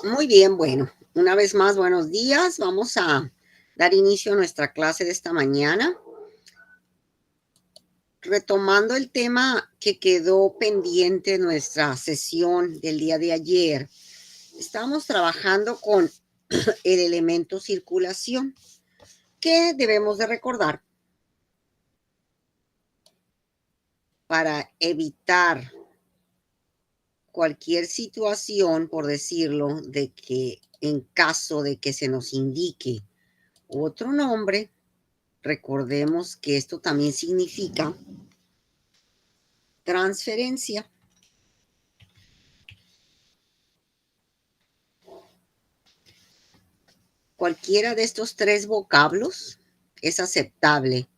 Muy bien, bueno, una vez más, buenos días. Vamos a dar inicio a nuestra clase de esta mañana. Retomando el tema que quedó pendiente en nuestra sesión del día de ayer, estamos trabajando con el elemento circulación, que debemos de recordar para evitar cualquier situación, por decirlo, de que en caso de que se nos indique otro nombre, recordemos que esto también significa transferencia. Cualquiera de estos tres vocablos es aceptable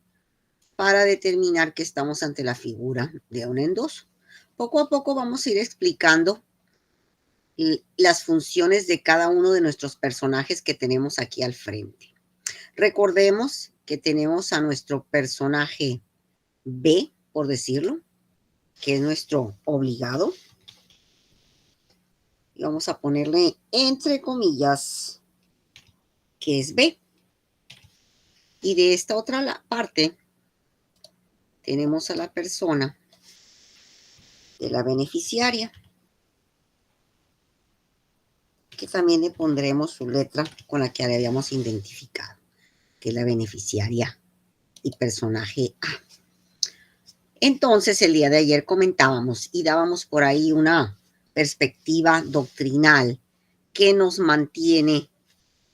para determinar que estamos ante la figura de un endoso. Poco a poco vamos a ir explicando las funciones de cada uno de nuestros personajes que tenemos aquí al frente. Recordemos que tenemos a nuestro personaje B, por decirlo, que es nuestro obligado. Y vamos a ponerle entre comillas que es B. Y de esta otra parte tenemos a la persona de la beneficiaria, que también le pondremos su letra con la que le habíamos identificado, que es la beneficiaria y personaje A. Entonces, el día de ayer comentábamos y dábamos por ahí una perspectiva doctrinal que nos mantiene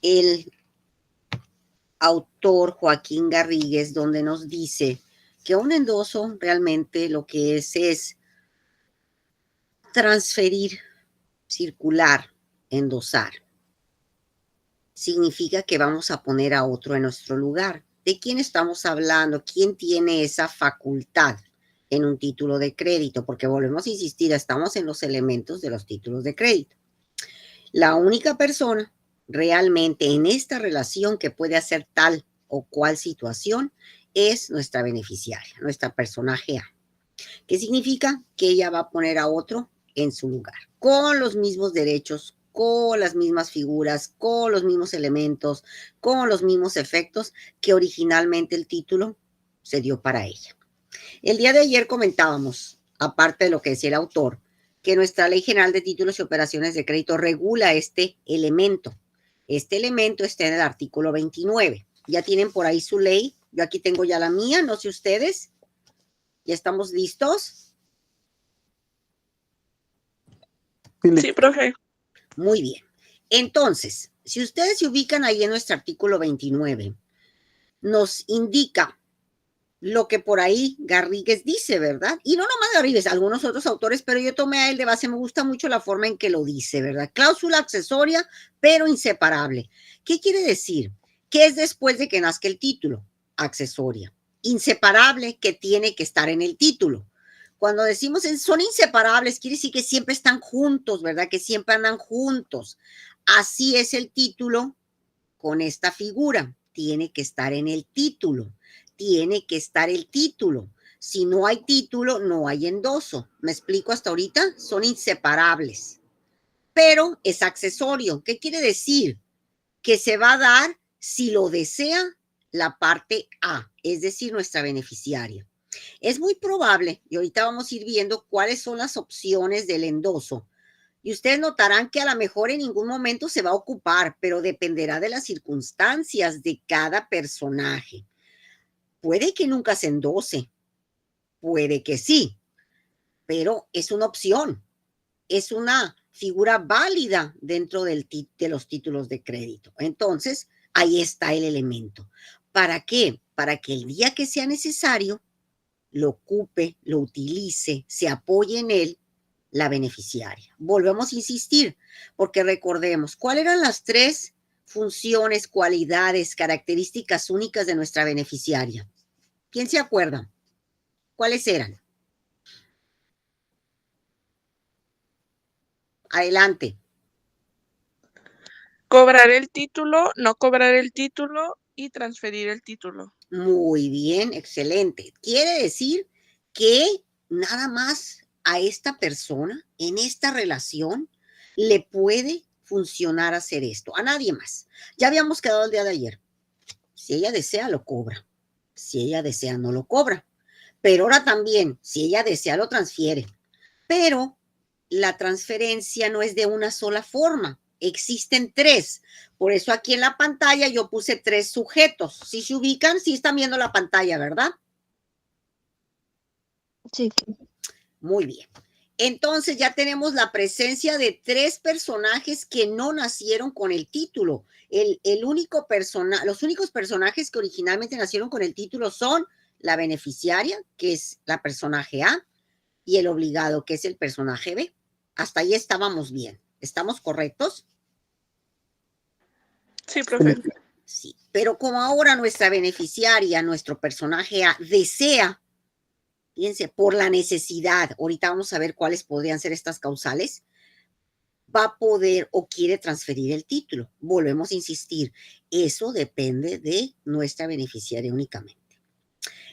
el autor Joaquín Garrigues, donde nos dice que un endoso realmente lo que es transferir, circular, endosar. Significa que vamos a poner a otro en nuestro lugar. ¿De quién estamos hablando? ¿Quién tiene esa facultad en un título de crédito? Porque volvemos a insistir, estamos en los elementos de los títulos de crédito. La única persona realmente en esta relación que puede hacer tal o cual situación es nuestra beneficiaria, nuestra personaje A. ¿Qué significa? Que ella va a poner a otro en su lugar, con los mismos derechos, con las mismas figuras, con los mismos elementos, con los mismos efectos que originalmente el título se dio para ella. El día de ayer comentábamos, aparte de lo que decía el autor, que nuestra Ley General de Títulos y Operaciones de Crédito regula este elemento. Este elemento está en el artículo 29. Ya tienen por ahí su ley. Yo aquí tengo ya la mía, no sé ustedes. ¿Ya estamos listos? Sí, profe. Muy bien. Entonces, si ustedes se ubican ahí en nuestro artículo 29, nos indica lo que por ahí Garrigues dice, ¿verdad? Y no nomás Garrigues, algunos otros autores, pero yo tomé a él de base, me gusta mucho la forma en que lo dice, ¿verdad? Cláusula accesoria, pero inseparable. ¿Qué quiere decir? Que es después de que nazca el título, accesoria. Inseparable, que tiene que estar en el título. Cuando decimos son inseparables, quiere decir que siempre están juntos, ¿verdad? Que siempre andan juntos. Así es el título con esta figura. Tiene que estar en el título. Tiene que estar el título. Si no hay título, no hay endoso. ¿Me explico hasta ahorita? Son inseparables. Pero es accesorio. ¿Qué quiere decir? Que se va a dar si lo desea la parte A, es decir, nuestra beneficiaria. Es muy probable, y ahorita vamos a ir viendo cuáles son las opciones del endoso. Y ustedes notarán que a lo mejor en ningún momento se va a ocupar, pero dependerá de las circunstancias de cada personaje. Puede que nunca se endose, puede que sí, pero es una opción, es una figura válida dentro de los títulos de crédito. Entonces, ahí está el elemento. ¿Para qué? Para que el día que sea necesario, lo ocupe, lo utilice, se apoye en él la beneficiaria. Volvemos a insistir, porque recordemos, ¿cuáles eran las tres funciones, cualidades, características únicas de nuestra beneficiaria? ¿Quién se acuerda? ¿Cuáles eran? Adelante. Cobrar el título, no cobrar el título y transferir el título. Muy bien, excelente. Quiere decir que nada más a esta persona, en esta relación, le puede funcionar hacer esto, a nadie más. Ya habíamos quedado el día de ayer. Si ella desea, lo cobra. Si ella desea, no lo cobra. Pero ahora también, si ella desea, lo transfiere. Pero la transferencia no es de una sola forma. Existen tres. Por eso aquí en la pantalla yo puse tres sujetos. Si se ubican, sí están viendo la pantalla, ¿verdad? Sí. Muy bien. Entonces ya tenemos la presencia de tres personajes que no nacieron con el título. Los únicos personajes que originalmente nacieron con el título son la beneficiaria, que es la personaje A, y el obligado, que es el personaje B. Hasta ahí estábamos bien. ¿Estamos correctos? Sí, profe. Sí. Pero como ahora nuestra beneficiaria, nuestro personaje A, desea, fíjense, por la necesidad, ahorita vamos a ver cuáles podrían ser estas causales, va a poder o quiere transferir el título. Volvemos a insistir, eso depende de nuestra beneficiaria únicamente.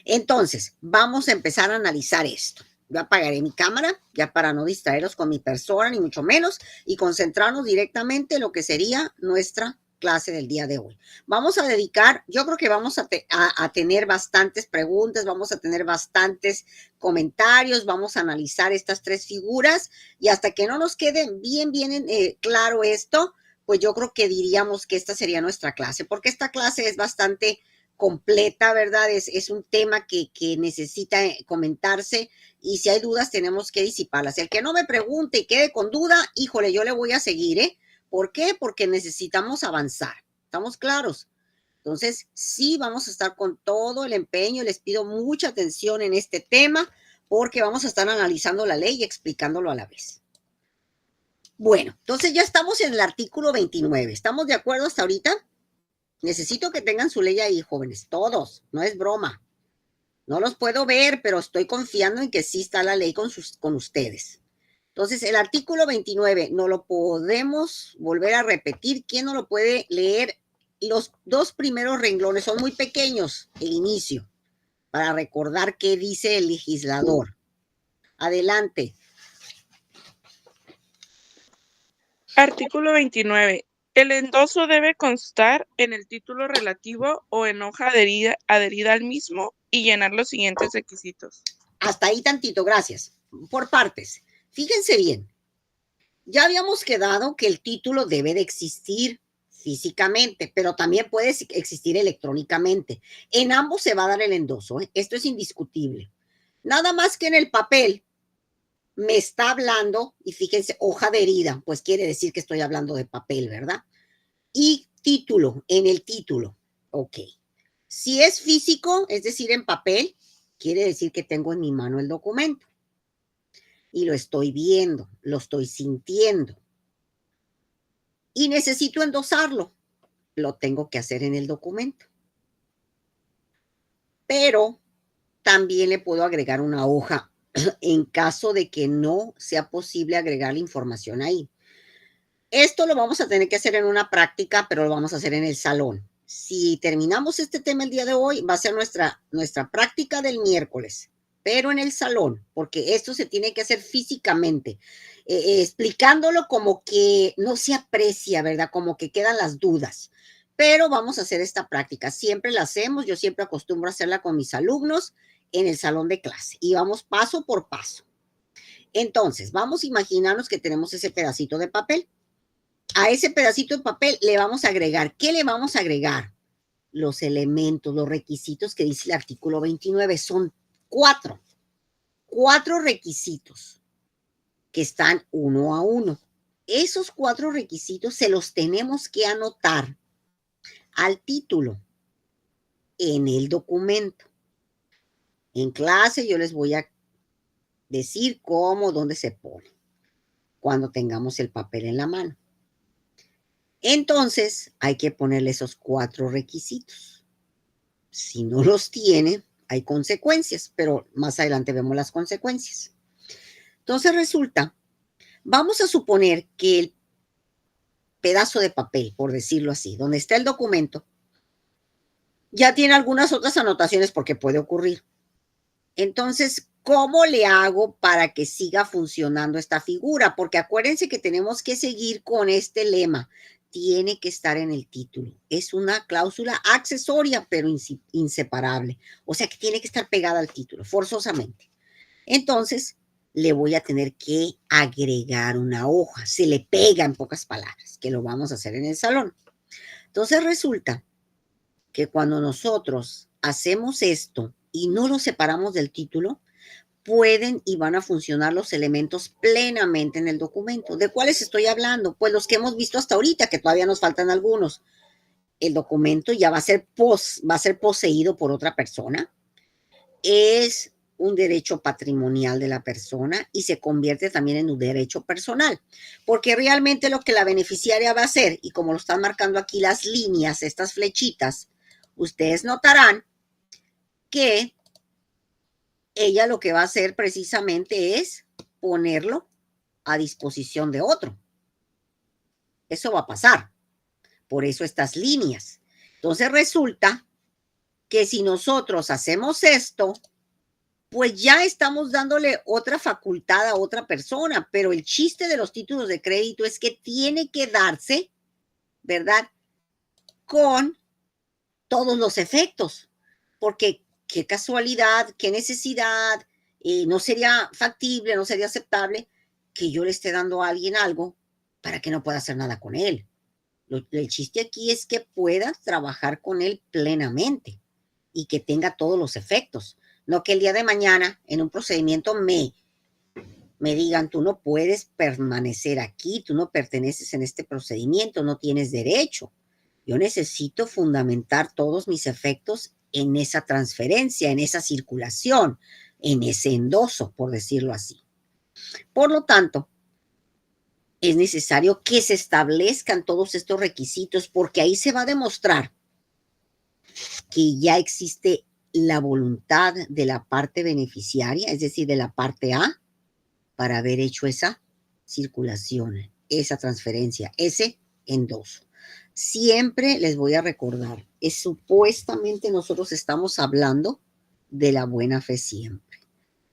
Entonces, vamos a empezar a analizar esto. Yo apagaré mi cámara, ya para no distraeros con mi persona, ni mucho menos, y concentrarnos directamente en lo que sería nuestra clase del día de hoy. Vamos a dedicar, yo creo que vamos a tener bastantes preguntas, vamos a tener bastantes comentarios, vamos a analizar estas tres figuras, y hasta que no nos quede bien claro esto, pues yo creo que diríamos que esta sería nuestra clase, porque esta clase es bastante completa, ¿verdad? Es un tema que necesita comentarse, y si hay dudas tenemos que disiparlas. El que no me pregunte y quede con duda, híjole, yo le voy a seguir, ¿eh? ¿Por qué? Porque necesitamos avanzar. ¿Estamos claros? Entonces, sí, vamos a estar con todo el empeño. Les pido mucha atención en este tema porque vamos a estar analizando la ley y explicándolo a la vez. Bueno, entonces ya estamos en el artículo 29. ¿Estamos de acuerdo hasta ahorita? Necesito que tengan su ley ahí, jóvenes, todos, no es broma. No los puedo ver, pero estoy confiando en que sí está la ley con ustedes. Entonces, el artículo 29 no lo podemos volver a repetir. ¿Quién no lo puede leer? Los dos primeros renglones son muy pequeños, el inicio, para recordar qué dice el legislador. Adelante. Artículo 29. El endoso debe constar en el título relativo o en hoja adherida al mismo y llenar los siguientes requisitos. Hasta ahí tantito, gracias. Por partes. Fíjense bien. Ya habíamos quedado que el título debe de existir físicamente, pero también puede existir electrónicamente. En ambos se va a dar el endoso, ¿eh? Esto es indiscutible. Nada más que en el papel me está hablando, y fíjense, hoja adherida, pues quiere decir que estoy hablando de papel, ¿verdad? Y título, en el título, ok. Si es físico, es decir, en papel, quiere decir que tengo en mi mano el documento. Y lo estoy viendo, lo estoy sintiendo. Y necesito endosarlo. Lo tengo que hacer en el documento. Pero también le puedo agregar una hoja en caso de que no sea posible agregar la información ahí. Esto lo vamos a tener que hacer en una práctica, pero lo vamos a hacer en el salón. Si terminamos este tema el día de hoy, va a ser nuestra práctica del miércoles, pero en el salón, porque esto se tiene que hacer físicamente, explicándolo como que no se aprecia, ¿verdad? Como que quedan las dudas. Pero vamos a hacer esta práctica. Siempre la hacemos, yo siempre acostumbro a hacerla con mis alumnos en el salón de clase y vamos paso por paso. Entonces, vamos a imaginarnos que tenemos ese pedacito de papel. A ese pedacito de papel le vamos a agregar, ¿qué le vamos a agregar? Los elementos, los requisitos que dice el artículo 29. Son cuatro requisitos que están uno a uno. Esos cuatro requisitos se los tenemos que anotar al título en el documento. En clase yo les voy a decir cómo, dónde se pone, cuando tengamos el papel en la mano. Entonces, hay que ponerle esos cuatro requisitos. Si no los tiene, hay consecuencias, pero más adelante vemos las consecuencias. Entonces resulta, vamos a suponer que el pedazo de papel, por decirlo así, donde está el documento, ya tiene algunas otras anotaciones porque puede ocurrir. Entonces, ¿Cómo le hago para que siga funcionando esta figura? Porque acuérdense que tenemos que seguir con este lema. Tiene que estar en el título. Es una cláusula accesoria, pero inseparable. O sea que tiene que estar pegada al título, forzosamente. Entonces, le voy a tener que agregar una hoja. Se le pega en pocas palabras, que lo vamos a hacer en el salón. Entonces, resulta que cuando nosotros hacemos esto y no lo separamos del título, pueden y van a funcionar los elementos plenamente en el documento. ¿De cuáles estoy hablando? Pues los que hemos visto hasta ahorita, que todavía nos faltan algunos. El documento ya va a ser poseído por otra persona. Es un derecho patrimonial de la persona y se convierte también en un derecho personal, porque realmente lo que la beneficiaria va a hacer, y como lo están marcando aquí las líneas, estas flechitas, ustedes notarán que ella lo que va a hacer precisamente es ponerlo a disposición de otro. Eso va a pasar. Por eso estas líneas. Entonces resulta que si nosotros hacemos esto, pues ya estamos dándole otra facultad a otra persona, pero el chiste de los títulos de crédito es que tiene que darse, ¿verdad? Con todos los efectos, porque qué casualidad, qué necesidad, no sería factible, no sería aceptable que yo le esté dando a alguien algo para que no pueda hacer nada con él. El chiste aquí es que pueda trabajar con él plenamente y que tenga todos los efectos. No que el día de mañana en un procedimiento me digan, tú no puedes permanecer aquí, tú no perteneces en este procedimiento, no tienes derecho. Yo necesito fundamentar todos mis efectos en esa transferencia, en esa circulación, en ese endoso, por decirlo así. Por lo tanto, es necesario que se establezcan todos estos requisitos porque ahí se va a demostrar que ya existe la voluntad de la parte beneficiaria, es decir, de la parte A, para haber hecho esa circulación, esa transferencia, ese endoso. Siempre les voy a recordar, es supuestamente nosotros estamos hablando de la buena fe siempre.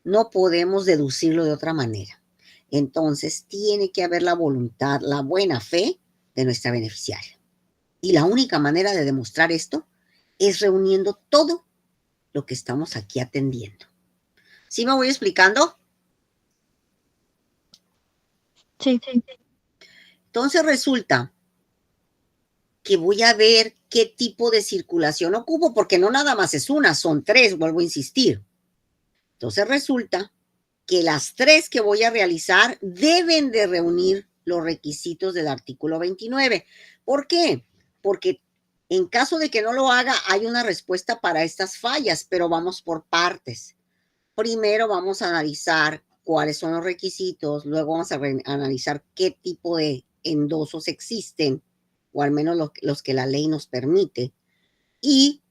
No podemos deducirlo de otra manera. Entonces, tiene que haber la voluntad, la buena fe de nuestra beneficiaria. Y la única manera de demostrar esto es reuniendo todo lo que estamos aquí atendiendo. ¿Sí me voy explicando? Sí. Entonces resulta que voy a ver qué tipo de circulación ocupo, porque no nada más es una, son tres, vuelvo a insistir. Entonces resulta que las tres que voy a realizar deben de reunir los requisitos del artículo 29. ¿Por qué? Porque en caso de que no lo haga, hay una respuesta para estas fallas, pero vamos por partes. Primero vamos a analizar cuáles son los requisitos, luego vamos a analizar qué tipo de endosos existen, o al menos los que la ley nos permite, y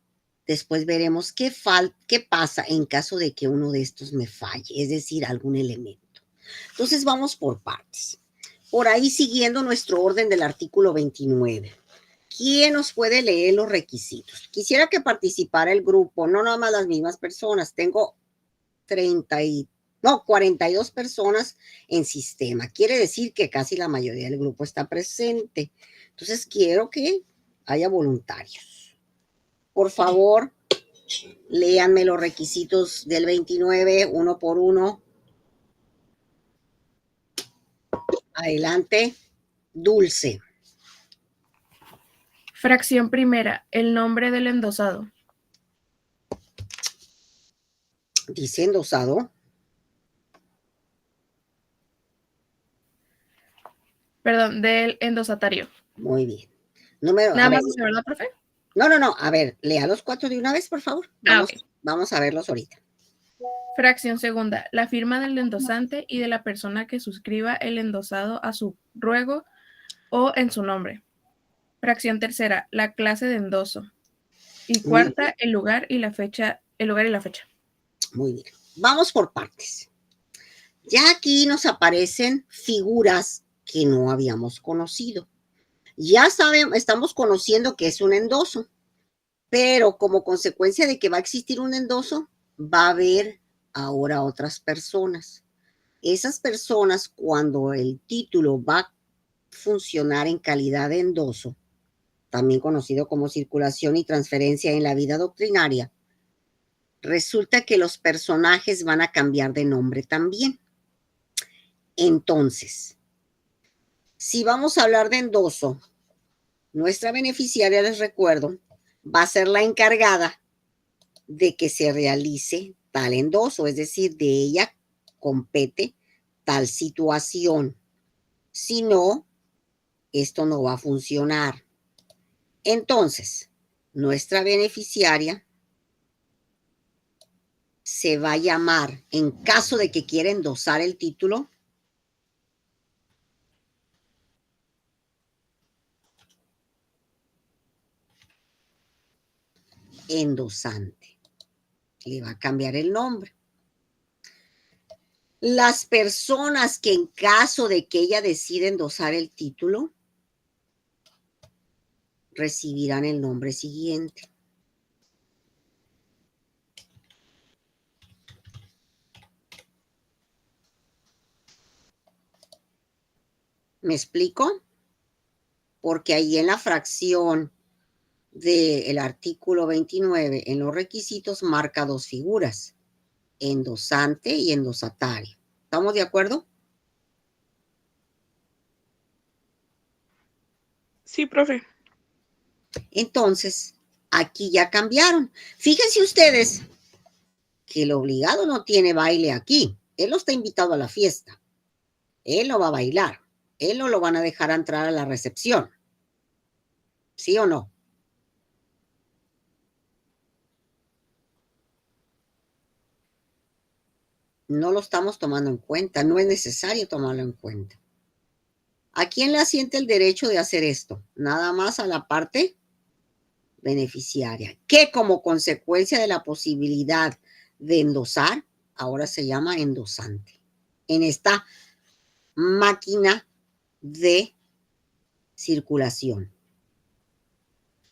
después veremos qué pasa en caso de que uno de estos me falle, es decir, algún elemento. Entonces vamos por partes. Por ahí siguiendo nuestro orden del artículo 29. ¿Quién nos puede leer los requisitos? Quisiera que participara el grupo, no nada más las mismas personas. Tengo 42 personas en sistema. Quiere decir que casi la mayoría del grupo está presente. Entonces quiero que haya voluntarios. Por favor, léanme los requisitos del 29, uno por uno. Adelante. Dulce. Fracción primera, el nombre del endosado. Dice endosado. Perdón, del endosatario. Muy bien. Número, Nada más, ¿verdad, profe? No. A ver, lea los 4 de una vez, por favor. Vamos a verlos ahorita. Fracción segunda, la firma del endosante y de la persona que suscriba el endosado a su ruego o en su nombre. Fracción tercera, la clase de endoso. Y cuarta, el lugar y la fecha. Muy bien. Vamos por partes. Ya aquí nos aparecen figuras que no habíamos conocido. Ya estamos conociendo que es un endoso, pero como consecuencia de que va a existir un endoso, va a haber ahora a otras personas. Esas personas, cuando el título va a funcionar en calidad de endoso, también conocido como circulación y transferencia en la vida doctrinaria, resulta que los personajes van a cambiar de nombre también. Entonces, si vamos a hablar de endoso, nuestra beneficiaria, les recuerdo, va a ser la encargada de que se realice tal endoso, es decir, de ella compete tal situación. Si no, esto no va a funcionar. Entonces, nuestra beneficiaria se va a llamar, en caso de que quiera endosar el título, endosante. Le va a cambiar el nombre. Las personas que en caso de que ella decida endosar el título, recibirán el nombre siguiente. ¿Me explico? Porque ahí en la fracción del artículo 29, en los requisitos, marca dos figuras, endosante y endosatario. ¿Estamos de acuerdo? Sí, profe. Entonces, aquí ya cambiaron. Fíjense ustedes que el obligado no tiene baile aquí. Él no está invitado a la fiesta. Él no va a bailar. Él no lo van a dejar entrar a la recepción. ¿Sí o no? No lo estamos tomando en cuenta. No es necesario tomarlo en cuenta. ¿A quién le asiente el derecho de hacer esto? Nada más a la parte beneficiaria, que como consecuencia de la posibilidad de endosar, ahora se llama endosante. En esta máquina de circulación.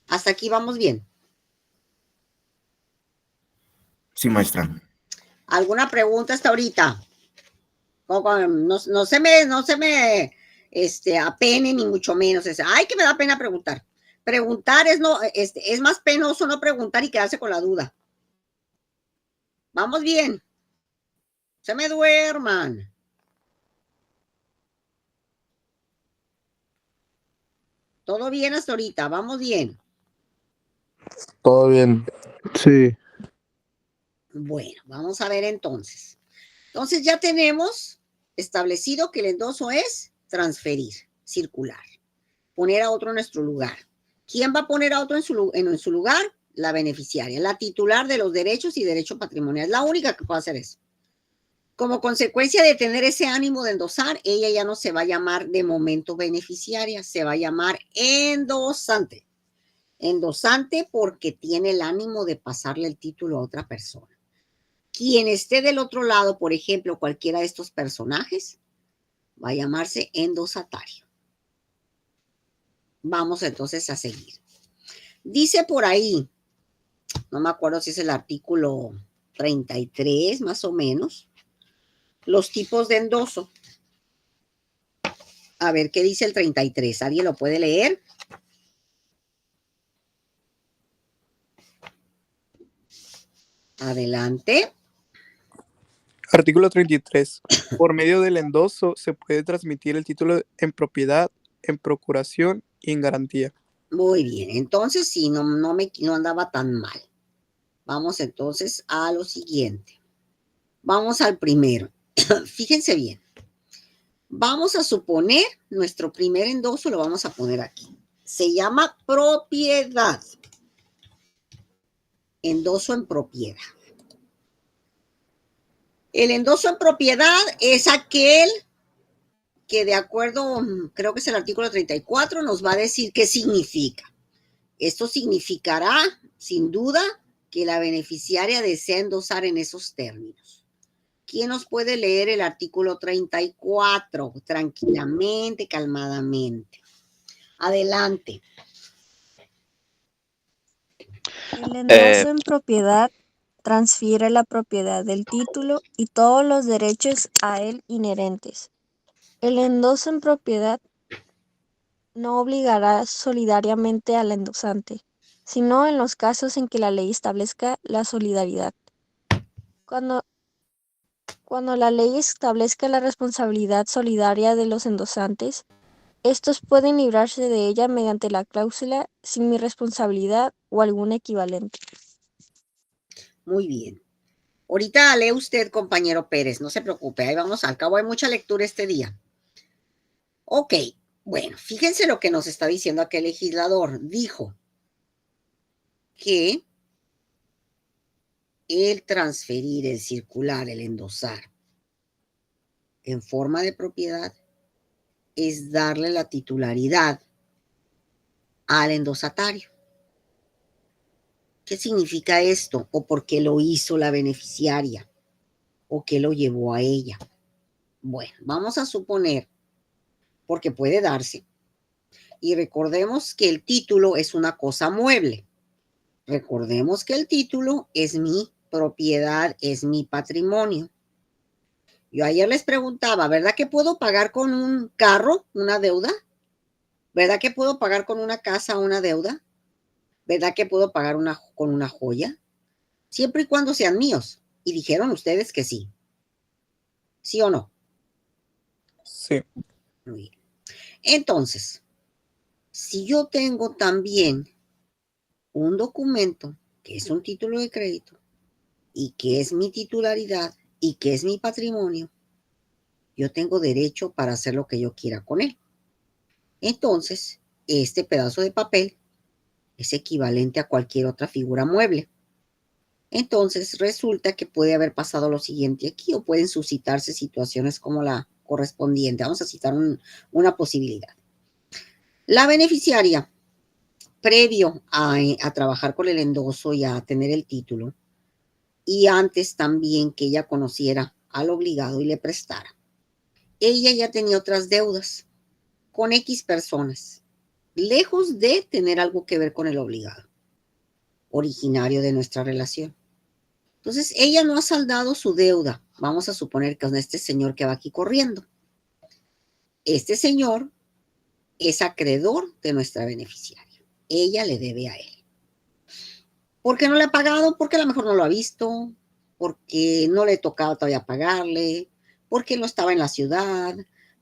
Hasta aquí vamos bien. Sí, maestra. ¿Alguna pregunta hasta ahorita? No se me apene ni mucho menos. Ay, que me da pena preguntar. Preguntar es más penoso no preguntar y quedarse con la duda. Vamos bien. Se me duerman. Todo bien hasta ahorita, vamos bien. Todo bien. Sí. Bueno, vamos a ver entonces. Entonces ya tenemos establecido que el endoso es transferir, circular, poner a otro en nuestro lugar. ¿Quién va a poner a otro en su lugar? La beneficiaria, la titular de los derechos y derecho patrimonial. Es la única que puede hacer eso. Como consecuencia de tener ese ánimo de endosar, ella ya no se va a llamar de momento beneficiaria, se va a llamar endosante. Endosante porque tiene el ánimo de pasarle el título a otra persona. Quien esté del otro lado, por ejemplo, cualquiera de estos personajes, va a llamarse endosatario. Vamos entonces a seguir. Dice por ahí, no me acuerdo si es el artículo 33 más o menos, los tipos de endoso. A ver, ¿qué dice el 33? ¿Alguien lo puede leer? Adelante. Artículo 33. Por medio del endoso se puede transmitir el título en propiedad, en procuración y en garantía. Muy bien, entonces sí, no andaba tan mal. Vamos entonces a lo siguiente. Vamos al primero. Fíjense bien. Vamos a suponer nuestro primer endoso, lo vamos a poner aquí. Se llama propiedad. Endoso en propiedad. El endoso en propiedad es aquel que de acuerdo, creo que es el artículo 34, nos va a decir qué significa. Esto significará, sin duda, que la beneficiaria desea endosar en esos términos. ¿Quién nos puede leer el artículo 34? Tranquilamente, calmadamente. Adelante. El endoso en propiedad transfiere la propiedad del título y todos los derechos a él inherentes. El endoso en propiedad no obligará solidariamente al endosante, sino en los casos en que la ley establezca la solidaridad. Cuando la ley establezca la responsabilidad solidaria de los endosantes, estos pueden librarse de ella mediante la cláusula sin mi responsabilidad o algún equivalente. Muy bien. Ahorita lee usted, compañero Pérez, no se preocupe, ahí vamos, al cabo hay mucha lectura este día. Ok, bueno, fíjense lo que nos está diciendo aquel legislador. Dijo que el transferir, el circular, el endosar en forma de propiedad es darle la titularidad al endosatario. ¿Qué significa esto? ¿O por qué lo hizo la beneficiaria? ¿O qué lo llevó a ella? Bueno, vamos a suponer, porque puede darse, y recordemos que el título es una cosa mueble. Recordemos que el título es mi propiedad, es mi patrimonio. Yo ayer les preguntaba, ¿verdad que puedo pagar con un carro una deuda? ¿Verdad que puedo pagar con una casa una deuda? ¿Verdad que puedo pagar con una joya? Siempre y cuando sean míos. Y dijeron ustedes que sí. ¿Sí o no? Sí. Muy bien. Entonces, si yo tengo también un documento que es un título de crédito y que es mi titularidad y que es mi patrimonio, yo tengo derecho para hacer lo que yo quiera con él. Entonces, este pedazo de papel es equivalente a cualquier otra figura mueble. Entonces, resulta que puede haber pasado lo siguiente aquí o pueden suscitarse situaciones como la correspondiente. Vamos a citar una posibilidad. La beneficiaria, previo a trabajar con el endoso y a tener el título, y antes también que ella conociera al obligado y le prestara, ella ya tenía otras deudas con X personas, lejos de tener algo que ver con el obligado, originario de nuestra relación. Entonces, ella no ha saldado su deuda, vamos a suponer que con este señor que va aquí corriendo. Este señor es acreedor de nuestra beneficiaria. Ella le debe a él. ¿Por qué no le ha pagado? Porque a lo mejor no lo ha visto, porque no le tocaba todavía pagarle, porque no estaba en la ciudad,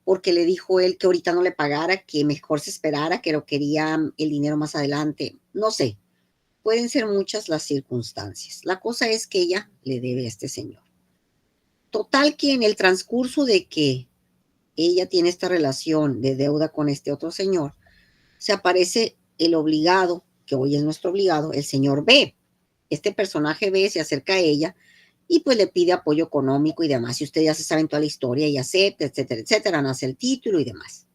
porque le dijo él que ahorita no le pagara, que mejor se esperara, que lo quería el dinero más adelante. No sé, pueden ser muchas las circunstancias. La cosa es que ella le debe a este señor. Total que en el transcurso de que ella tiene esta relación de deuda con este otro señor, se aparece el obligado, que hoy es nuestro obligado, el señor B. Este personaje B se acerca a ella y pues le pide apoyo económico y demás. Y ustedes ya se saben toda la historia y acepta, etcétera, etcétera, nace el título y demás.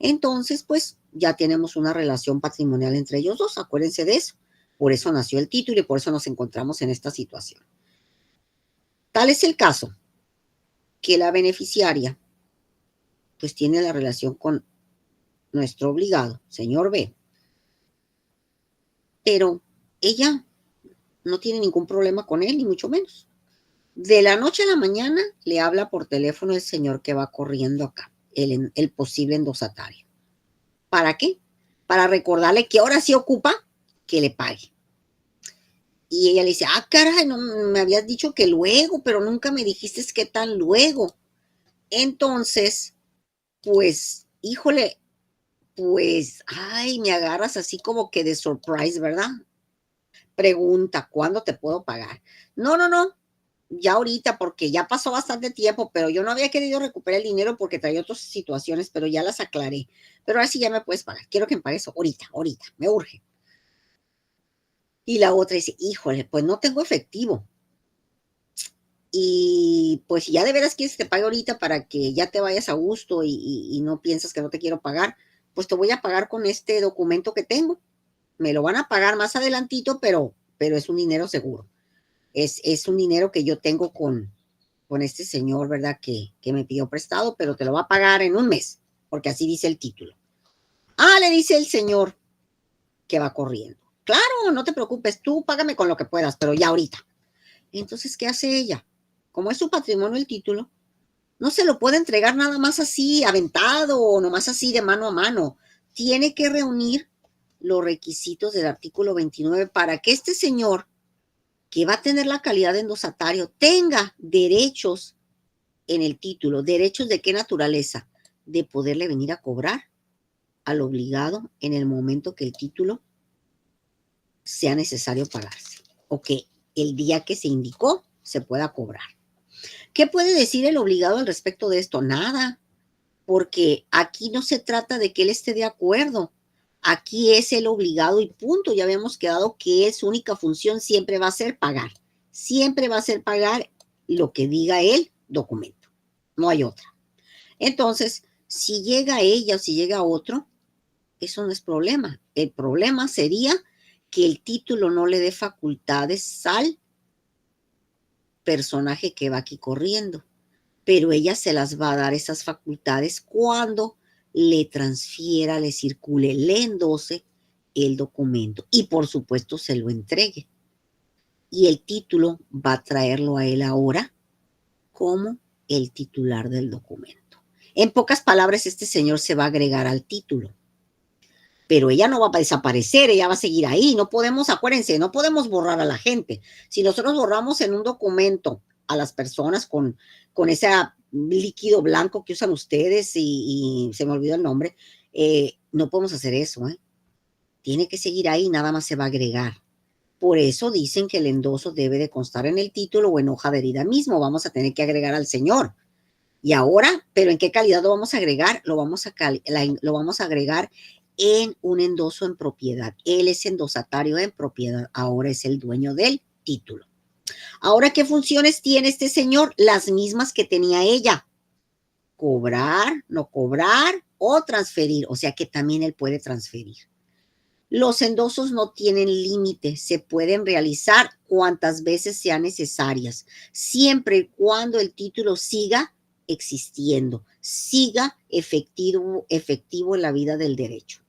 Entonces, pues ya tenemos una relación patrimonial entre ellos dos, acuérdense de eso. Por eso nació el título y por eso nos encontramos en esta situación. Tal es el caso que la beneficiaria pues tiene la relación con nuestro obligado, señor B. Pero ella no tiene ningún problema con él, ni mucho menos. De la noche a la mañana le habla por teléfono el señor que va corriendo acá, el posible endosatario. ¿Para qué? Para recordarle que ahora sí ocupa que le pague. Y ella le dice, caray, no me habías dicho que luego, pero nunca me dijiste qué tan luego. Entonces, pues, híjole, pues, me agarras así como que de surprise, ¿verdad? Pregunta, ¿cuándo te puedo pagar? No, ya ahorita, porque ya pasó bastante tiempo, pero yo no había querido recuperar el dinero porque traía otras situaciones, pero ya las aclaré. Pero ahora sí ya me puedes pagar. Quiero que me pagues ahorita, me urge. Y la otra dice, híjole, pues no tengo efectivo. Y pues si ya de veras quieres que te pague ahorita para que ya te vayas a gusto y no piensas que no te quiero pagar, pues te voy a pagar con este documento que tengo. Me lo van a pagar más adelantito, pero es un dinero seguro. Es un dinero que yo tengo con este señor, ¿verdad? Que me pidió prestado, pero te lo va a pagar en un mes, porque así dice el título. Le dice el señor que va corriendo. Claro, no te preocupes, tú págame con lo que puedas, pero ya ahorita. Entonces, ¿qué hace ella? Como es su patrimonio el título, no se lo puede entregar nada más así, aventado o nomás así de mano a mano. Tiene que reunir los requisitos del artículo 29 para que este señor, que va a tener la calidad de endosatario, tenga derechos en el título. ¿Derechos de qué naturaleza? De poderle venir a cobrar al obligado en el momento que el título sea necesario pagarse, o que el día que se indicó se pueda cobrar. ¿Qué puede decir el obligado al respecto de esto? Nada, porque aquí no se trata de que él esté de acuerdo. Aquí es el obligado y punto. Ya habíamos quedado que su única función siempre va a ser pagar. Siempre va a ser pagar lo que diga el documento. No hay otra. Entonces, si llega ella o si llega otro, eso no es problema. El problema sería que el título no le dé facultades al personaje que va aquí corriendo, pero ella se las va a dar esas facultades cuando le transfiera, le circule, le endose el documento y por supuesto se lo entregue. Y el título va a traerlo a él ahora como el titular del documento. En pocas palabras, este señor se va a agregar al título. Pero ella no va a desaparecer, ella va a seguir ahí. No podemos, acuérdense, no podemos borrar a la gente. Si nosotros borramos en un documento a las personas con ese líquido blanco que usan ustedes y se me olvidó el nombre, no podemos hacer eso. Tiene que seguir ahí, nada más se va a agregar. Por eso dicen que el endoso debe de constar en el título o en hoja de herida mismo. Vamos a tener que agregar al señor. Y ahora, ¿pero en qué calidad lo vamos a agregar? Lo vamos a agregar en un endoso en propiedad. Él es endosatario en propiedad, ahora es el dueño del título. Ahora, ¿qué funciones tiene este señor? Las mismas que tenía ella. Cobrar, no cobrar o transferir, o sea que también él puede transferir. Los endosos no tienen límite, se pueden realizar cuantas veces sean necesarias, siempre y cuando el título siga existiendo, siga efectivo en la vida del derecho.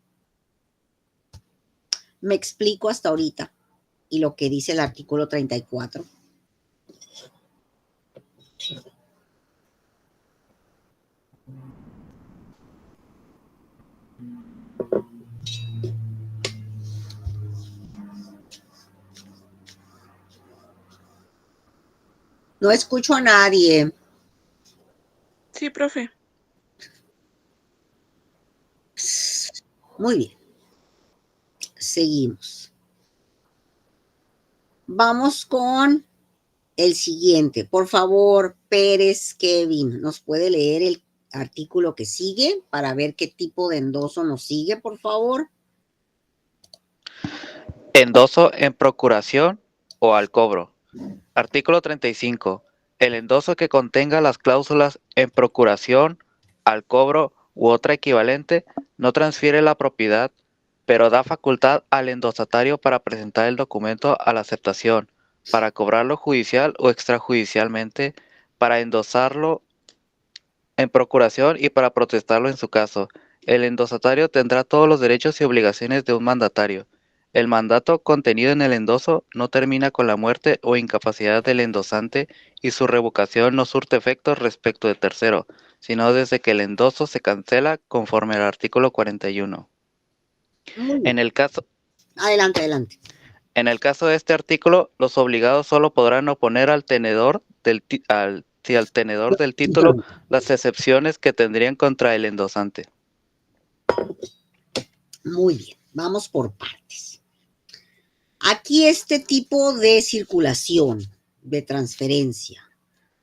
Me explico hasta ahorita y lo que dice el artículo 34. No escucho a nadie. Sí, profe. Muy bien. Seguimos. Vamos con el siguiente. Por favor, Pérez Kevin, ¿nos puede leer el artículo que sigue para ver qué tipo de endoso nos sigue, por favor? Endoso en procuración o al cobro. Artículo 35. El endoso que contenga las cláusulas en procuración, al cobro u otra equivalente no transfiere la propiedad, pero da facultad al endosatario para presentar el documento a la aceptación, para cobrarlo judicial o extrajudicialmente, para endosarlo en procuración y para protestarlo en su caso. El endosatario tendrá todos los derechos y obligaciones de un mandatario. El mandato contenido en el endoso no termina con la muerte o incapacidad del endosante y su revocación no surte efectos respecto de tercero, sino desde que el endoso se cancela conforme al artículo 41. Muy bien. En el caso de este artículo, los obligados solo podrán oponer al tenedor del título las excepciones que tendrían contra el endosante. Muy bien, vamos por partes. Aquí este tipo de circulación, de transferencia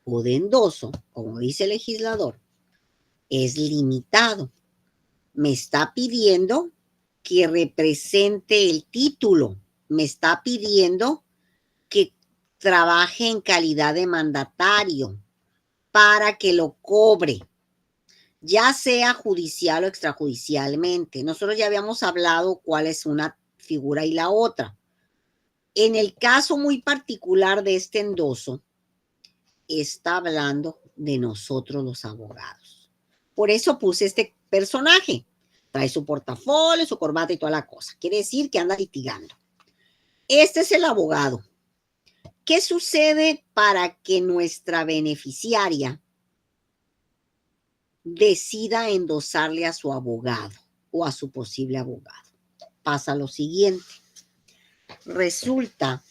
o de endoso, como dice el legislador, es limitado. Me está pidiendo que represente el título, me está pidiendo que trabaje en calidad de mandatario para que lo cobre, ya sea judicial o extrajudicialmente. Nosotros ya habíamos hablado cuál es una figura y la otra. En el caso muy particular de este endoso, está hablando de nosotros los abogados. Por eso puse este personaje. Trae su portafolio, su corbata y toda la cosa. Quiere decir que anda litigando. Este es el abogado. ¿Qué sucede para que nuestra beneficiaria decida endosarle a su abogado o a su posible abogado? Pasa lo siguiente. Resulta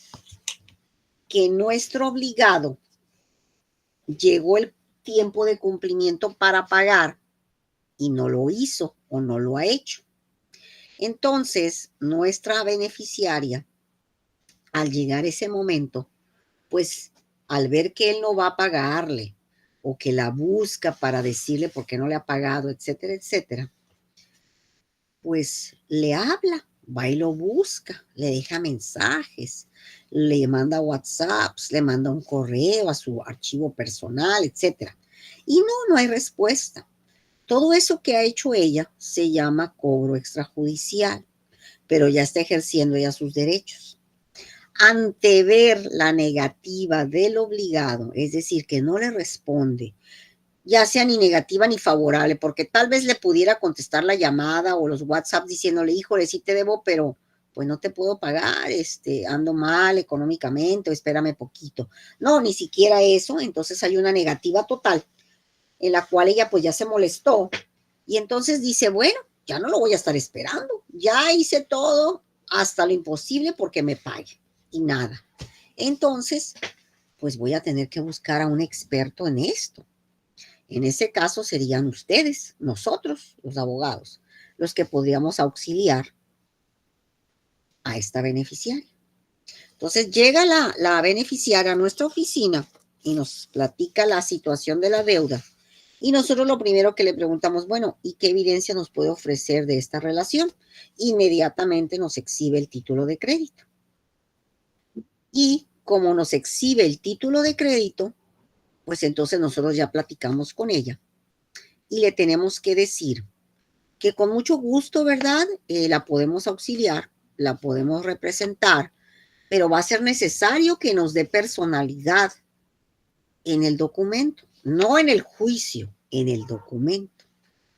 que nuestro obligado llegó el tiempo de cumplimiento para pagar y no lo hizo o no lo ha hecho. Entonces, nuestra beneficiaria, al llegar ese momento, pues al ver que él no va a pagarle o que la busca para decirle por qué no le ha pagado, etcétera, etcétera, pues le habla, va y lo busca, le deja mensajes, le manda WhatsApps, le manda un correo a su archivo personal, etcétera. Y no hay respuesta. Todo eso que ha hecho ella se llama cobro extrajudicial, pero ya está ejerciendo ella sus derechos. Ante ver la negativa del obligado, es decir, que no le responde, ya sea ni negativa ni favorable, porque tal vez le pudiera contestar la llamada o los WhatsApp diciéndole, híjole, sí te debo, pero pues no te puedo pagar, ando mal económicamente o espérame poquito. No, ni siquiera eso, entonces hay una negativa total en la cual ella pues ya se molestó y entonces dice, bueno, ya no lo voy a estar esperando, ya hice todo hasta lo imposible porque me pague y nada. Entonces, pues voy a tener que buscar a un experto en esto. En ese caso serían ustedes, nosotros, los abogados, los que podríamos auxiliar a esta beneficiaria. Entonces llega la beneficiaria a nuestra oficina y nos platica la situación de la deuda. Y nosotros lo primero que le preguntamos, bueno, ¿y qué evidencia nos puede ofrecer de esta relación? Inmediatamente nos exhibe el título de crédito. Y como nos exhibe el título de crédito, pues entonces nosotros ya platicamos con ella y le tenemos que decir que con mucho gusto, ¿verdad? La podemos auxiliar, la podemos representar, pero va a ser necesario que nos dé personalidad en el documento, no en el juicio, en el documento,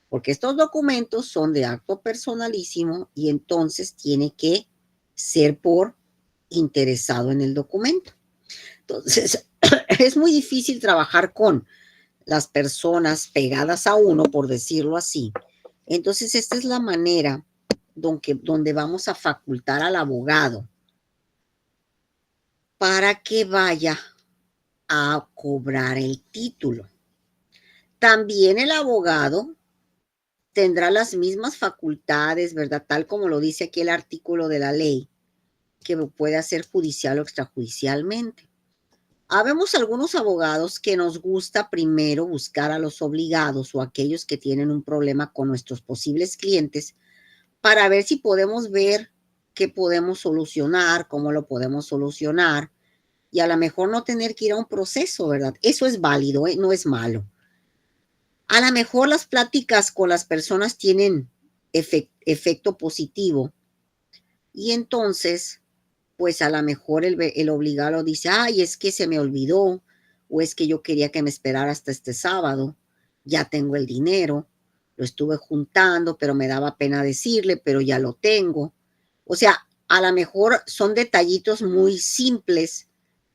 porque estos documentos son de acto personalísimo y entonces tiene que ser por interesado en el documento. Entonces, es muy difícil trabajar con las personas pegadas a uno, por decirlo así. Entonces, esta es la manera donde vamos a facultar al abogado para que vaya a cobrar el título. También el abogado tendrá las mismas facultades, ¿verdad? Tal como lo dice aquí el artículo de la ley, que puede hacer judicial o extrajudicialmente. Habemos algunos abogados que nos gusta primero buscar a los obligados o aquellos que tienen un problema con nuestros posibles clientes para ver si podemos ver qué podemos solucionar, cómo lo podemos solucionar y a lo mejor no tener que ir a un proceso, ¿verdad? Eso es válido, no es malo. A lo mejor las pláticas con las personas tienen efecto positivo y entonces pues a lo mejor el obligado dice, ay, es que se me olvidó, o es que yo quería que me esperara hasta este sábado, ya tengo el dinero, lo estuve juntando, pero me daba pena decirle, pero ya lo tengo. O sea, a lo mejor son detallitos muy simples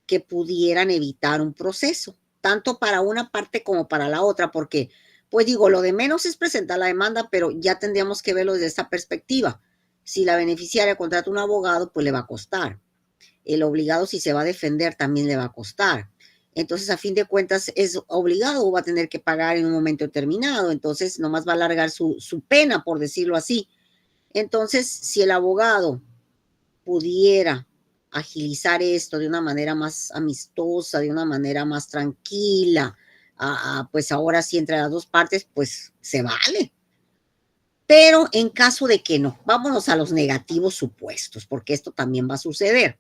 que pudieran evitar un proceso, tanto para una parte como para la otra, porque, pues digo, lo de menos es presentar la demanda, pero ya tendríamos que verlo desde esta perspectiva. Si la beneficiaria contrata un abogado, pues le va a costar. El obligado, si se va a defender, también le va a costar. Entonces, a fin de cuentas, es obligado o va a tener que pagar en un momento determinado. Entonces, nomás va a alargar su pena, por decirlo así. Entonces, si el abogado pudiera agilizar esto de una manera más amistosa, de una manera más tranquila, pues ahora sí entre las dos partes, pues se vale. Pero en caso de que no, vámonos a los negativos supuestos, porque esto también va a suceder.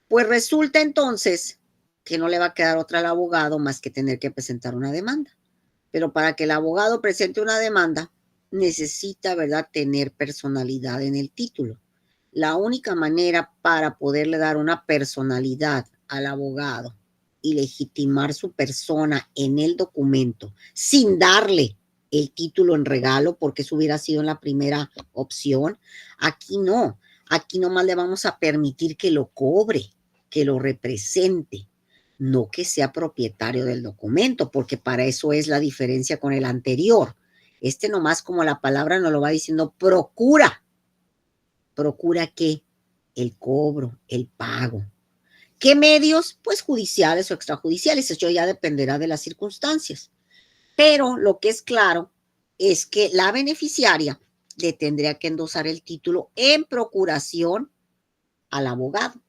Pues resulta entonces que no le va a quedar otra al abogado más que tener que presentar una demanda. Pero para que el abogado presente una demanda, necesita, ¿verdad?, tener personalidad en el título. La única manera para poderle dar una personalidad al abogado y legitimar su persona en el documento, sin darle el título en regalo, porque eso hubiera sido la primera opción, aquí no. Aquí nomás le vamos a permitir que lo cobre que lo represente, no que sea propietario del documento, porque para eso es la diferencia con el anterior. Este nomás, como la palabra nos lo va diciendo, procura. ¿Procura qué? El cobro, el pago. ¿Qué medios? Pues judiciales o extrajudiciales. Eso ya dependerá de las circunstancias. Pero lo que es claro es que la beneficiaria le tendría que endosar el título en procuración al abogado,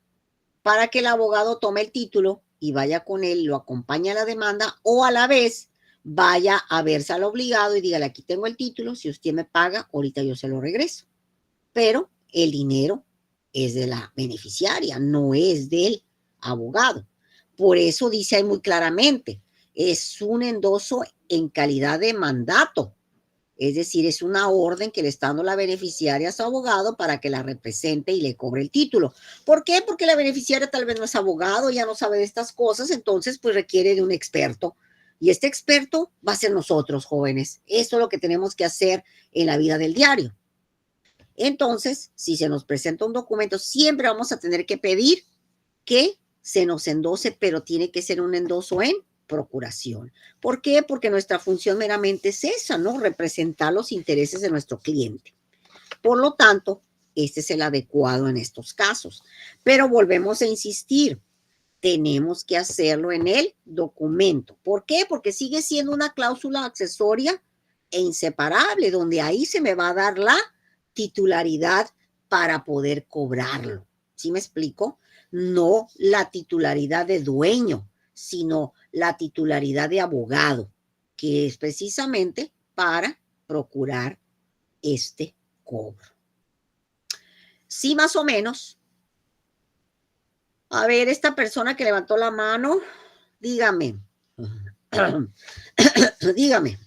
para que el abogado tome el título y vaya con él, lo acompañe a la demanda, o a la vez vaya a verse al obligado y dígale, aquí tengo el título, si usted me paga, ahorita yo se lo regreso. Pero el dinero es de la beneficiaria, no es del abogado. Por eso dice ahí muy claramente, es un endoso en calidad de mandato. Es decir, es una orden que le está dando la beneficiaria a su abogado para que la represente y le cobre el título. ¿Por qué? Porque la beneficiaria tal vez no es abogado, ya no sabe de estas cosas, entonces pues requiere de un experto. Y este experto va a ser nosotros, jóvenes. Esto es lo que tenemos que hacer en la vida del diario. Entonces, si se nos presenta un documento, siempre vamos a tener que pedir que se nos endose, pero tiene que ser un endoso en procuración. ¿Por qué? Porque nuestra función meramente es esa, ¿no? Representar los intereses de nuestro cliente. Por lo tanto, este es el adecuado en estos casos. Pero volvemos a insistir, tenemos que hacerlo en el documento. ¿Por qué? Porque sigue siendo una cláusula accesoria e inseparable, donde ahí se me va a dar la titularidad para poder cobrarlo. ¿Sí me explico? No la titularidad de dueño, sino la titularidad de abogado, que es precisamente para procurar este cobro. Sí, más o menos. A ver, esta persona que levantó la mano, dígame. Dígame.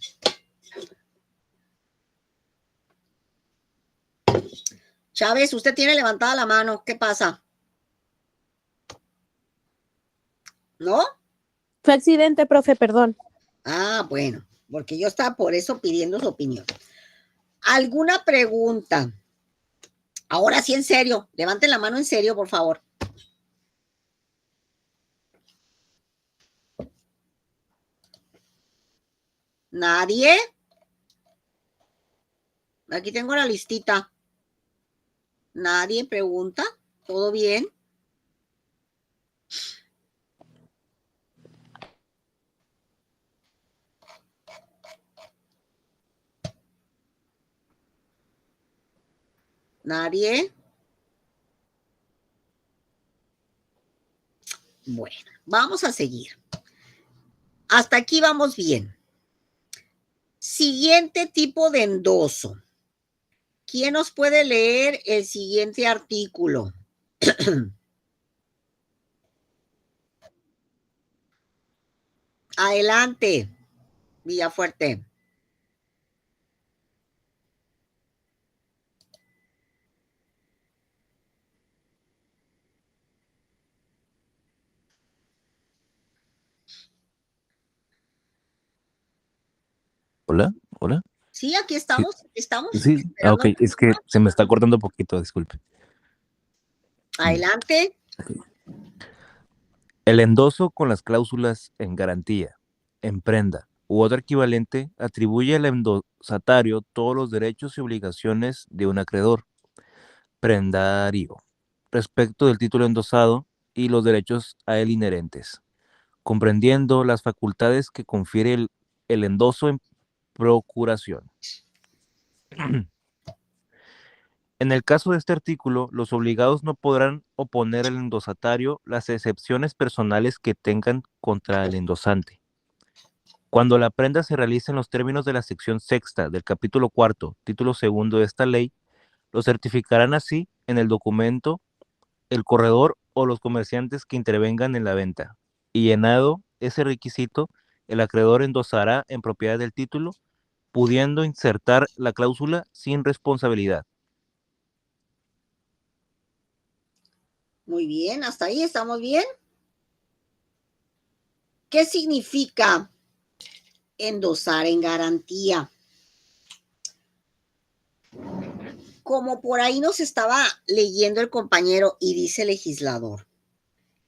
Chávez, usted tiene levantada la mano. ¿Qué pasa? ¿No? Fue accidente, profe, perdón. Ah, bueno, porque yo estaba por eso pidiendo su opinión. ¿Alguna pregunta? Ahora sí, en serio. Levanten la mano en serio, por favor. ¿Nadie? Aquí tengo la listita. ¿Nadie pregunta? ¿Todo bien? ¿Nadie? Bueno, vamos a seguir. Hasta aquí vamos bien. Siguiente tipo de endoso. ¿Quién nos puede leer el siguiente artículo? Adelante, Villafuerte. Hola, hola. Sí, aquí estamos, estamos. Sí, ok, es que se me está cortando un poquito, disculpe. Adelante. El endoso con las cláusulas en garantía, en prenda u otro equivalente atribuye al endosatario todos los derechos y obligaciones de un acreedor, prendario, respecto del título endosado y los derechos a él inherentes, comprendiendo las facultades que confiere el endoso en procuración. En el caso de este artículo, los obligados no podrán oponer al endosatario las excepciones personales que tengan contra el endosante. Cuando la prenda se realice en los términos de la sección sexta del capítulo cuarto, título segundo de esta ley, lo certificarán así en el documento el corredor o los comerciantes que intervengan en la venta. Y llenado ese requisito, el acreedor endosará en propiedad del título, pudiendo insertar la cláusula sin responsabilidad. Muy bien, hasta ahí estamos bien. ¿Qué significa endosar en garantía? Como por ahí nos estaba leyendo el compañero y dice legislador,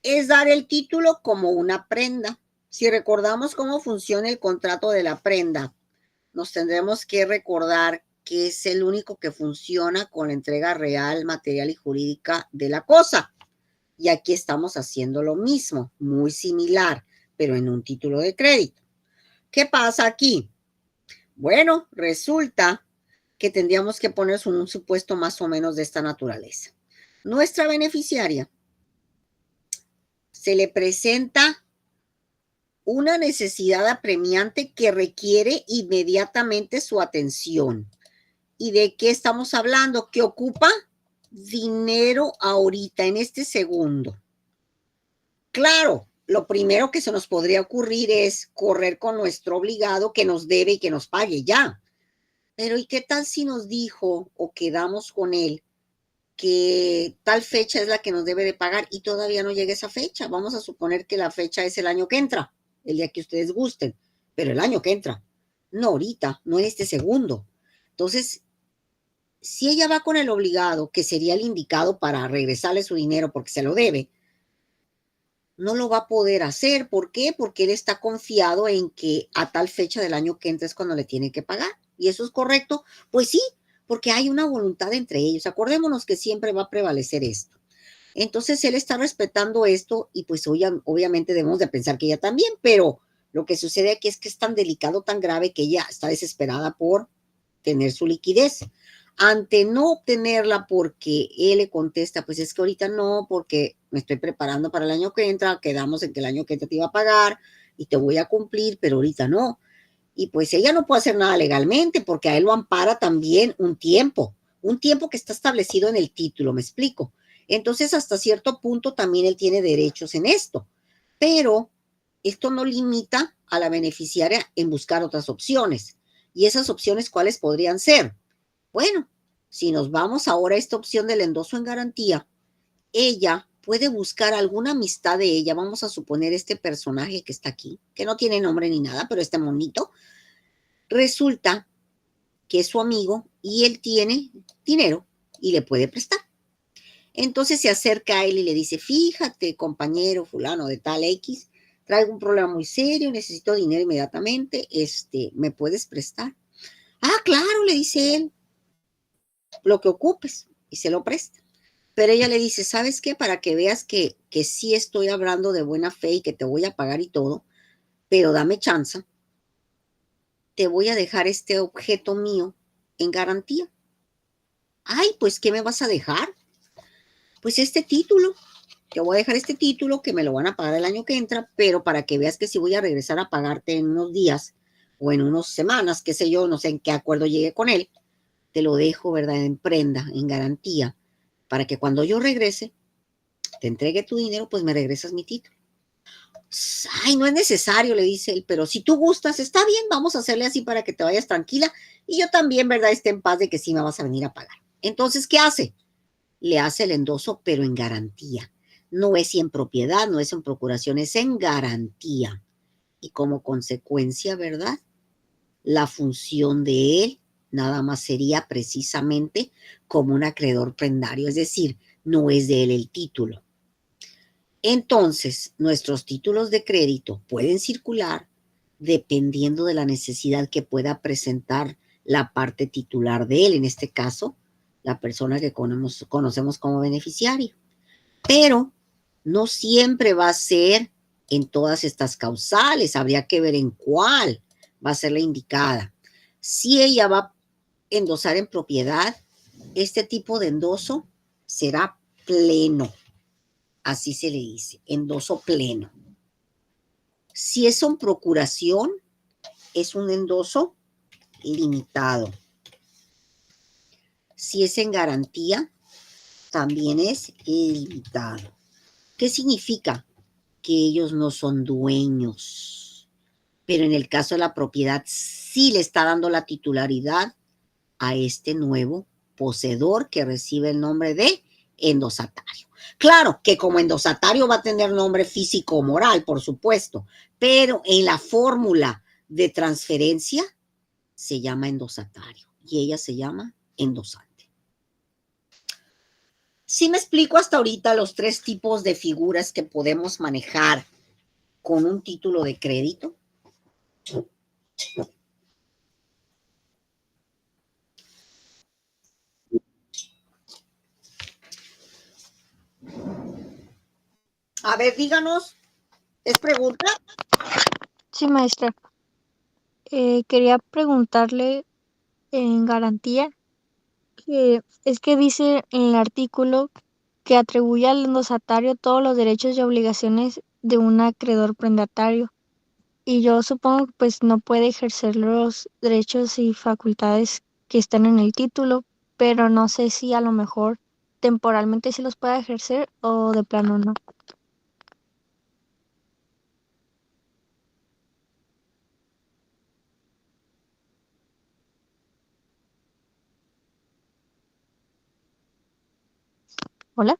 es dar el título como una prenda. Si recordamos cómo funciona el contrato de la prenda, nos tendremos que recordar que es el único que funciona con la entrega real, material y jurídica de la cosa. Y aquí estamos haciendo lo mismo, muy similar, pero en un título de crédito. ¿Qué pasa aquí? Bueno, resulta que tendríamos que poner un supuesto más o menos de esta naturaleza. Nuestra beneficiaria se le presenta una necesidad apremiante que requiere inmediatamente su atención. ¿Y de qué estamos hablando? Que ocupa dinero ahorita, en este segundo. Claro, lo primero que se nos podría ocurrir es correr con nuestro obligado que nos debe y que nos pague ya. Pero ¿y qué tal si nos dijo o quedamos con él que tal fecha es la que nos debe de pagar y todavía no llega esa fecha? Vamos a suponer que la fecha es el año que entra, el día que ustedes gusten, pero el año que entra, no ahorita, no en este segundo. Entonces, si ella va con el obligado, que sería el indicado para regresarle su dinero porque se lo debe, no lo va a poder hacer. ¿Por qué? Porque él está confiado en que a tal fecha del año que entra es cuando le tiene que pagar. ¿Y eso es correcto? Pues sí, porque hay una voluntad entre ellos. Acordémonos que siempre va a prevalecer esto. Entonces él está respetando esto y pues obviamente debemos de pensar que ella también, pero lo que sucede aquí es que es tan delicado, tan grave que ella está desesperada por tener su liquidez. Ante no obtenerla porque él le contesta, pues es que ahorita no, porque me estoy preparando para el año que entra, quedamos en que el año que entra te iba a pagar y te voy a cumplir, pero ahorita no. Y pues ella no puede hacer nada legalmente porque a él lo ampara también un tiempo que está establecido en el título, ¿me explico? Entonces, hasta cierto punto también él tiene derechos en esto, pero esto no limita a la beneficiaria en buscar otras opciones. ¿Y esas opciones cuáles podrían ser? Bueno, si nos vamos ahora a esta opción del endoso en garantía, ella puede buscar alguna amistad de ella. Vamos a suponer este personaje que está aquí, que no tiene nombre ni nada, pero este monito, resulta que es su amigo y él tiene dinero y le puede prestar. Entonces se acerca a él y le dice, fíjate, compañero fulano de tal X, traigo un problema muy serio, necesito dinero inmediatamente, ¿me puedes prestar? Ah, claro, le dice él, lo que ocupes, y se lo presta. Pero ella le dice, ¿sabes qué? Para que veas que sí estoy hablando de buena fe y que te voy a pagar y todo, pero dame chance, te voy a dejar este objeto mío en garantía. Ay, pues, ¿qué me vas a dejar? Pues este título, te voy a dejar este título que me lo van a pagar el año que entra, pero para que veas que si voy a regresar a pagarte en unos días o en unas semanas, qué sé yo, no sé en qué acuerdo llegue con él, te lo dejo, ¿verdad? En prenda, en garantía, para que cuando yo regrese, te entregue tu dinero, pues me regresas mi título. Ay, no es necesario, le dice él, pero si tú gustas, está bien, vamos a hacerle así para que te vayas tranquila y yo también, ¿verdad? Esté en paz de que sí me vas a venir a pagar. Entonces, ¿qué hace? Le hace el endoso, pero en garantía. No es en propiedad, no es en procuración, es en garantía. Y como consecuencia, ¿verdad? La función de él nada más sería precisamente como un acreedor prendario, es decir, no es de él el título. Entonces, nuestros títulos de crédito pueden circular dependiendo de la necesidad que pueda presentar la parte titular de él, en este caso, la persona que conocemos como beneficiario. Pero no siempre va a ser en todas estas causales, habría que ver en cuál va a ser la indicada. Si ella va a endosar en propiedad, este tipo de endoso será pleno, así se le dice, endoso pleno. Si es en procuración, es un endoso limitado. Si es en garantía, también es limitado. ¿Qué significa? Que ellos no son dueños, pero en el caso de la propiedad sí le está dando la titularidad a este nuevo poseedor que recibe el nombre de endosatario. Claro que como endosatario va a tener nombre físico o moral, por supuesto, pero en la fórmula de transferencia se llama endosatario y ella se llama endosante. Sí me explico hasta ahorita los 3 tipos de figuras que podemos manejar con un título de crédito. A ver, díganos, ¿es pregunta? Sí, maestra. Quería preguntarle en garantía que es que dice en el artículo que atribuye al endosatario todos los derechos y obligaciones de un acreedor prendatario. Y yo supongo que pues no puede ejercer los derechos y facultades que están en el título, pero no sé si a lo mejor temporalmente sí los puede ejercer o de plano no. ¿Hola?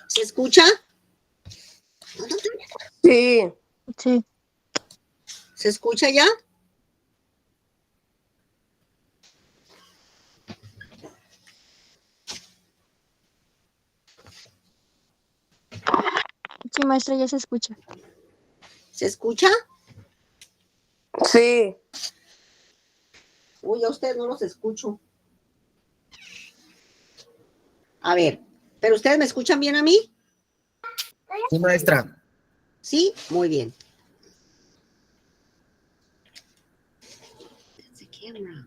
¿Se escucha? Sí. Sí. ¿Se escucha ya? Sí, maestra, ya se escucha. ¿Se escucha? Sí. Uy, a ustedes no los escucho. A ver, ¿pero ustedes me escuchan bien a mí? Sí, maestra. Sí, muy bien. That's the camera.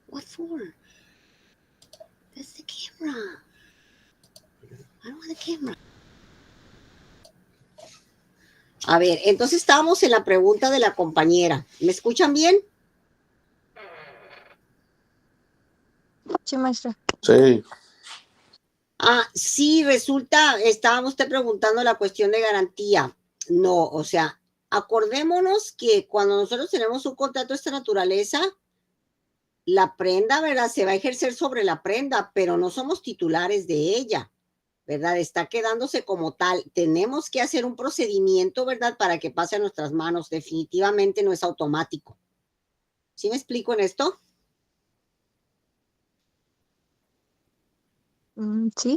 What for? That's the camera. I don't want the camera. A ver, entonces estábamos en la pregunta de la compañera. ¿Me escuchan bien? Sí, maestra. Sí. Sí, resulta, estábamos usted preguntando la cuestión de garantía. No, o sea, acordémonos que cuando nosotros tenemos un contrato de esta naturaleza, la prenda, ¿verdad? Se va a ejercer sobre la prenda, pero no somos titulares de ella, ¿verdad? Está quedándose como tal. Tenemos que hacer un procedimiento, ¿verdad? Para que pase a nuestras manos. Definitivamente no es automático. ¿Sí me explico en esto? Sí.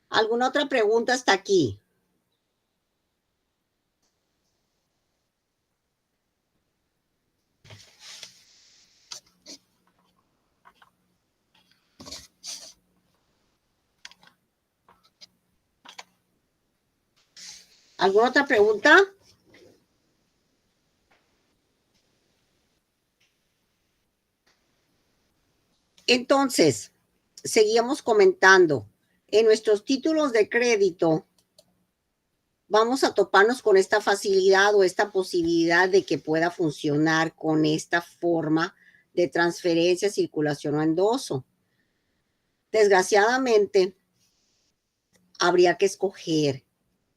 ¿Alguna otra pregunta hasta aquí? ¿Alguna otra pregunta? Entonces, seguíamos comentando. En nuestros títulos de crédito, vamos a toparnos con esta facilidad o esta posibilidad de que pueda funcionar con esta forma de transferencia, circulación o endoso. Desgraciadamente, habría que escoger.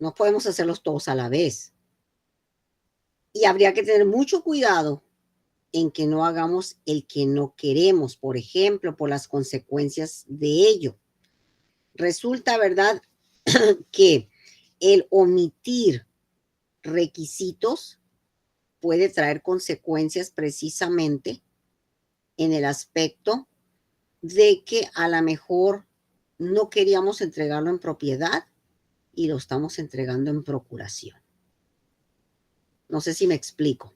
No podemos hacerlos todos a la vez. Y habría que tener mucho cuidado en que no hagamos el que no queremos, por ejemplo, por las consecuencias de ello. Resulta, ¿verdad?, que el omitir requisitos puede traer consecuencias precisamente en el aspecto de que a lo mejor no queríamos entregarlo en propiedad y lo estamos entregando en procuración. No sé si me explico.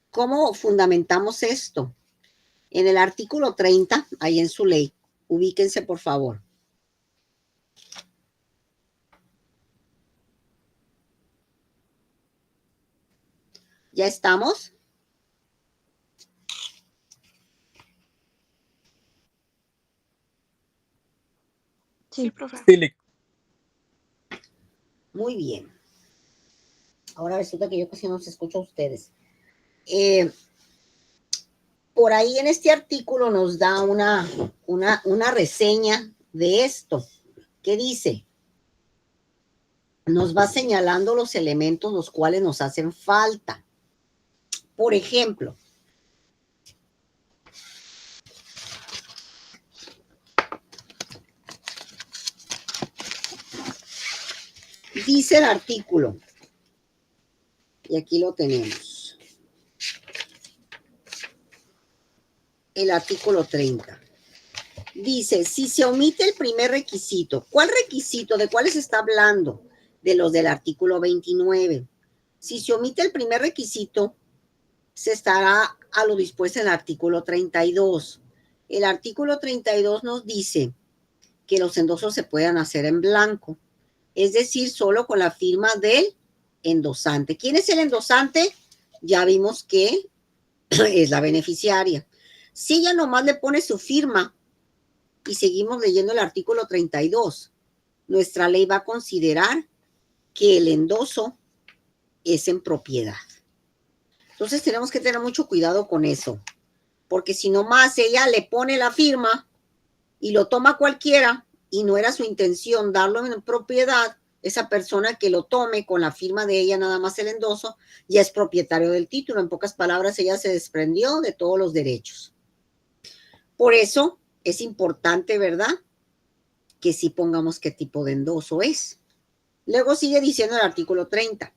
¿Cómo fundamentamos esto? En el artículo 30, ahí en su ley, ubíquense por favor. ¿Ya estamos? Sí, profe. Sí, Muy bien. Ahora resulta que yo casi no los escucho a ustedes. Por ahí en este artículo nos da una reseña de esto. ¿Qué dice? Nos va señalando los elementos los cuales nos hacen falta. Por ejemplo, dice el artículo, y aquí lo tenemos, el artículo 30. Dice, si se omite el primer requisito, ¿cuál requisito? ¿De cuáles está hablando? De los del artículo 29. Si se omite el primer requisito, se estará a lo dispuesto en el artículo 32. El artículo 32 nos dice que los endosos se puedan hacer en blanco, es decir, solo con la firma del endosante. ¿Quién es el endosante? Ya vimos que es la beneficiaria. Si ella nomás le pone su firma y seguimos leyendo el artículo 32, nuestra ley va a considerar que el endoso es en propiedad. Entonces tenemos que tener mucho cuidado con eso, porque si nomás ella le pone la firma y lo toma cualquiera y no era su intención darlo en propiedad, esa persona que lo tome con la firma de ella, nada más el endoso, ya es propietario del título. En pocas palabras, ella se desprendió de todos los derechos. Por eso es importante, ¿verdad?, que sí pongamos qué tipo de endoso es. Luego sigue diciendo el artículo 30.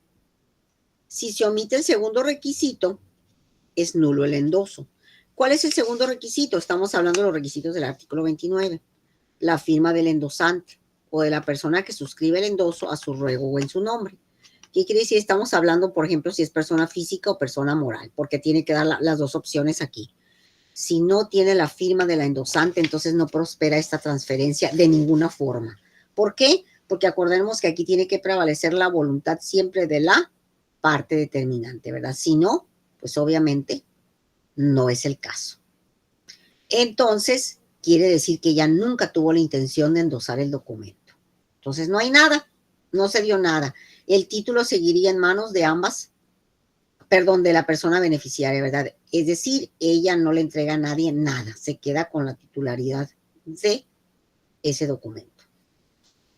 Si se omite el segundo requisito, es nulo el endoso. ¿Cuál es el segundo requisito? Estamos hablando de los requisitos del artículo 29. La firma del endosante o de la persona que suscribe el endoso a su ruego o en su nombre. ¿Qué quiere decir? Estamos hablando, por ejemplo, si es persona física o persona moral, porque tiene que dar las dos opciones aquí. Si no tiene la firma de la endosante, entonces no prospera esta transferencia de ninguna forma. ¿Por qué? Porque acordemos que aquí tiene que prevalecer la voluntad siempre de la parte determinante, ¿verdad? Si no, pues obviamente no es el caso. Entonces, quiere decir que ella nunca tuvo la intención de endosar el documento. Entonces, no hay nada, no se dio nada. El título seguiría en manos de ambas, perdón, de la persona beneficiaria, ¿verdad? Es decir, ella no le entrega a nadie nada, se queda con la titularidad de ese documento.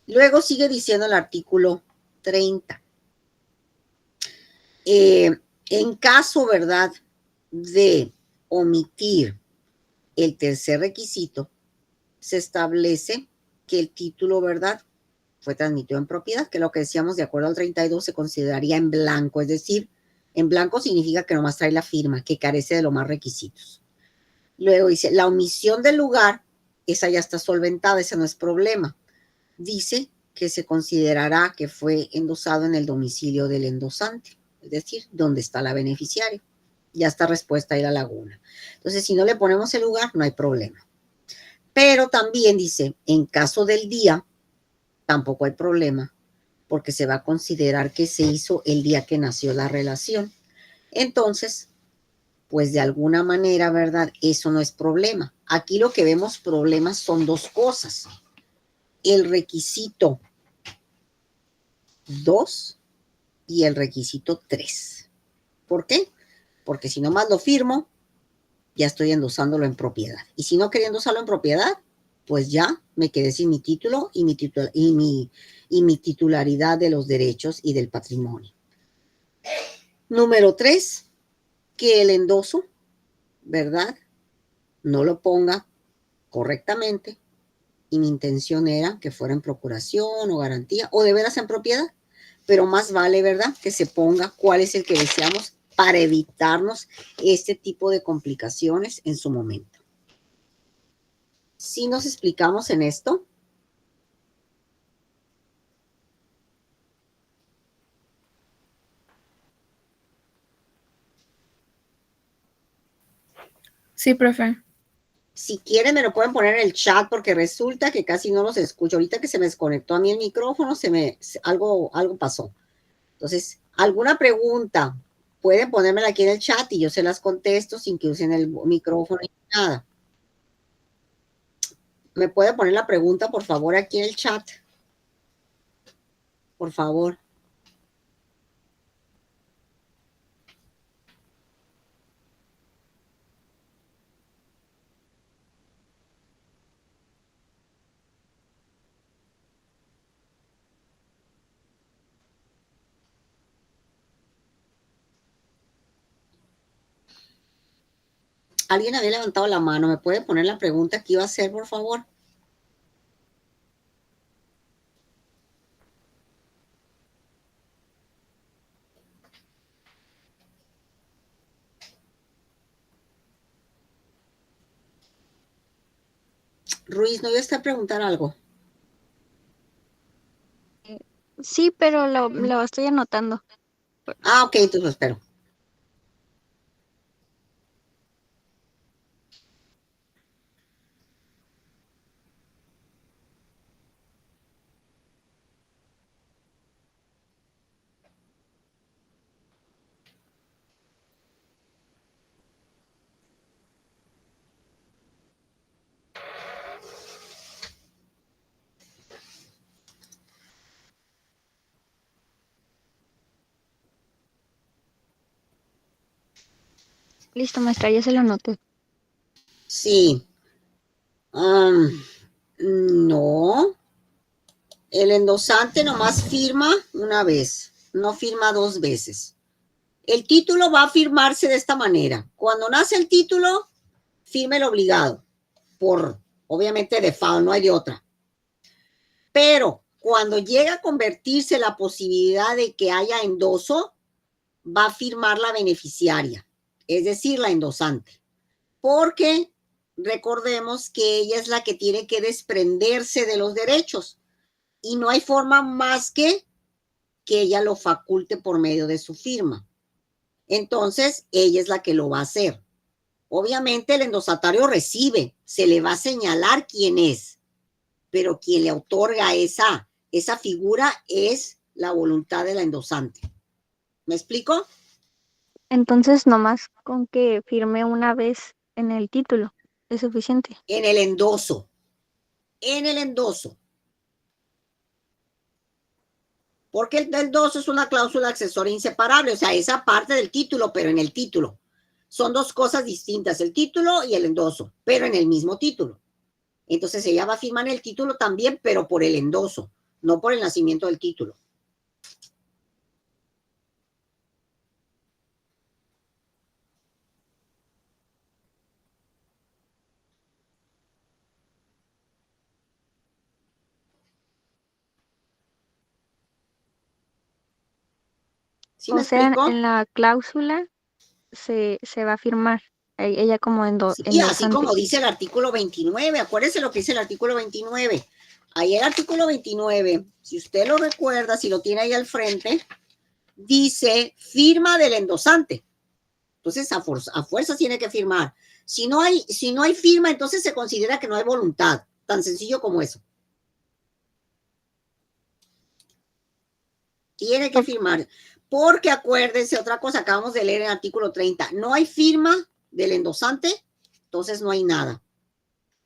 Luego sigue diciendo el artículo 30. En caso, ¿verdad?, de omitir el tercer requisito, se establece que el título, ¿verdad?, fue transmitido en propiedad, que lo que decíamos de acuerdo al 32 se consideraría en blanco, es decir, en blanco significa que nomás trae la firma, que carece de los más requisitos. Luego dice, la omisión del lugar, esa ya está solventada, ese no es problema. Dice que se considerará que fue endosado en el domicilio del endosante, es decir, donde está la beneficiaria. Ya está respuesta ahí la laguna. Entonces, si no le ponemos el lugar, no hay problema. Pero también dice, en caso del día, tampoco hay problema, porque se va a considerar que se hizo el día que nació la relación. Entonces, pues de alguna manera, ¿verdad?, eso no es problema. Aquí lo que vemos problemas son dos cosas. El requisito 2 y el requisito 3. ¿Por qué? Porque si nomás lo firmo, ya estoy endosándolo en propiedad. Y si no quería endosarlo en propiedad, pues ya me quedé sin mi título y mi titularidad de los derechos y del patrimonio. Número 3, que el endoso, ¿verdad?, no lo ponga correctamente, y mi intención era que fuera en procuración o garantía o de veras en propiedad, pero más vale, ¿verdad?, que se ponga cuál es el que deseamos para evitarnos este tipo de complicaciones en su momento. ¿Sí nos explicamos en esto? Sí, profe. Si quieren me lo pueden poner en el chat porque resulta que casi no los escucho. Ahorita que se me desconectó a mí el micrófono, algo pasó. Entonces, ¿alguna pregunta? Pueden ponérmela aquí en el chat y yo se las contesto sin que usen el micrófono ni nada. ¿Me puede poner la pregunta, por favor, aquí en el chat? Por favor. Alguien había levantado la mano. ¿Me puede poner la pregunta que iba a hacer, por favor? Ruiz, ¿no iba a estar a preguntar algo? Sí, pero lo estoy anotando. Ah, ok, entonces lo espero. Listo, maestra, ya se lo anoté. Sí. No. El endosante nomás firma una vez, no firma 2 veces. El título va a firmarse de esta manera. Cuando nace el título, firme el obligado. Por, obviamente, default, no hay de otra. Pero cuando llega a convertirse la posibilidad de que haya endoso, va a firmar la beneficiaria, es decir, la endosante. Porque recordemos que ella es la que tiene que desprenderse de los derechos y no hay forma más que ella lo faculte por medio de su firma. Entonces, ella es la que lo va a hacer. Obviamente, el endosatario recibe, se le va a señalar quién es, pero quien le otorga esa figura es la voluntad de la endosante. ¿Me explico? Entonces, nomás con que firme una vez en el título es suficiente. En el endoso. En el endoso. Porque el endoso es una cláusula accesoria inseparable, o sea, esa parte del título, pero en el título. Son 2 cosas distintas, el título y el endoso, pero en el mismo título. Entonces ella va a firmar el título también, pero por el endoso, no por el nacimiento del título. ¿Sí me O sea, explico? en la cláusula se va a firmar ella como Sí, así endosante. como dice el artículo 29, acuérdense lo que dice el artículo 29. Ahí el artículo 29, si usted lo recuerda, si lo tiene ahí al frente, dice firma del endosante. Entonces, a fuerza tiene que firmar. Si no hay firma, entonces se considera que no hay voluntad. Tan sencillo como eso. Tiene que firmar. Porque acuérdense, otra cosa, acabamos de leer en el artículo 30, no hay firma del endosante, entonces no hay nada.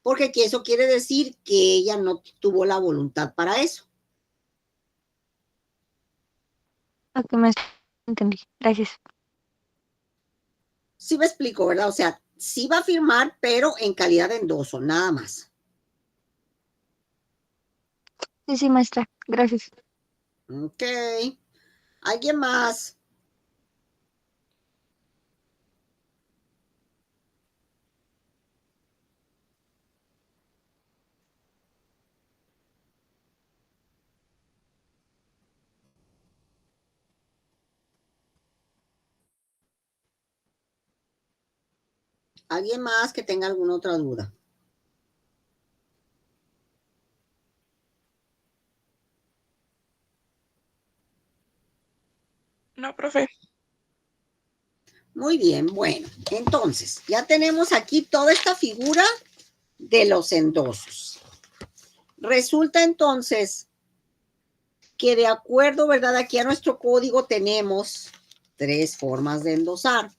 Porque eso quiere decir que ella no tuvo la voluntad para eso. Ok, me entendí. Gracias. Sí me explico, ¿verdad? O sea, sí va a firmar, pero en calidad de endoso, nada más. Sí, maestra. Gracias. Ok. ¿Alguien más? ¿Alguien más que tenga alguna otra duda? No, profe. Muy bien, bueno, entonces ya tenemos aquí toda esta figura de los endosos. Resulta entonces que de acuerdo, ¿verdad? Aquí a nuestro código tenemos 3 formas de endosar.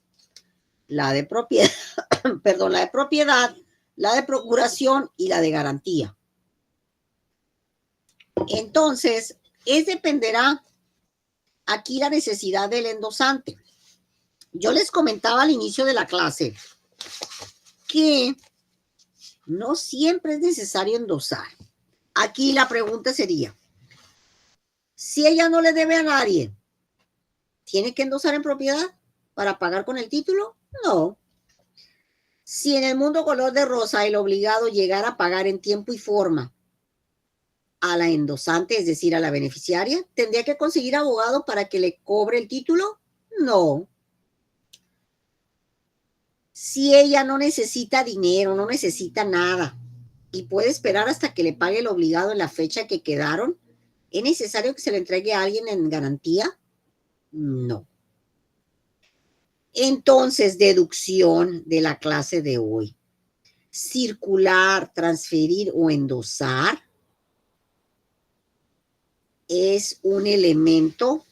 La de propiedad, perdón, la de propiedad, la de procuración y la de garantía. Entonces, dependerá aquí la necesidad del endosante. Yo les comentaba al inicio de la clase que no siempre es necesario endosar. Aquí la pregunta sería, si ella no le debe a nadie, ¿tiene que endosar en propiedad para pagar con el título? No. Si en el mundo color de rosa el obligado llegara a pagar en tiempo y forma a la endosante, es decir, a la beneficiaria, ¿tendría que conseguir abogado para que le cobre el título? No. Si ella no necesita dinero, no necesita nada y puede esperar hasta que le pague el obligado en la fecha que quedaron, ¿es necesario que se le entregue a alguien en garantía? No. Entonces, deducción de la clase de hoy. Circular, transferir o endosar es un elemento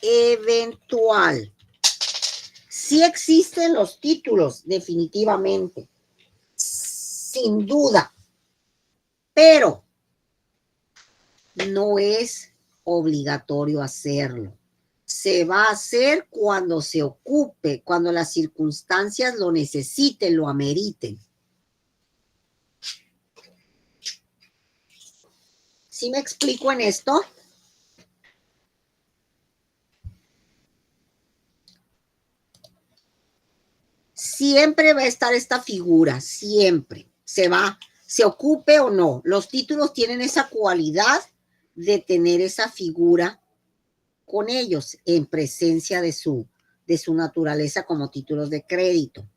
eventual. Sí existen los títulos, definitivamente, sin duda, pero no es obligatorio hacerlo. Se va a hacer cuando se ocupe, cuando las circunstancias lo necesiten, lo ameriten. ¿Sí me explico en esto? Siempre va a estar esta figura, siempre. Se ocupe o no. Los títulos tienen esa cualidad de tener esa figura con ellos en presencia de su naturaleza como títulos de crédito.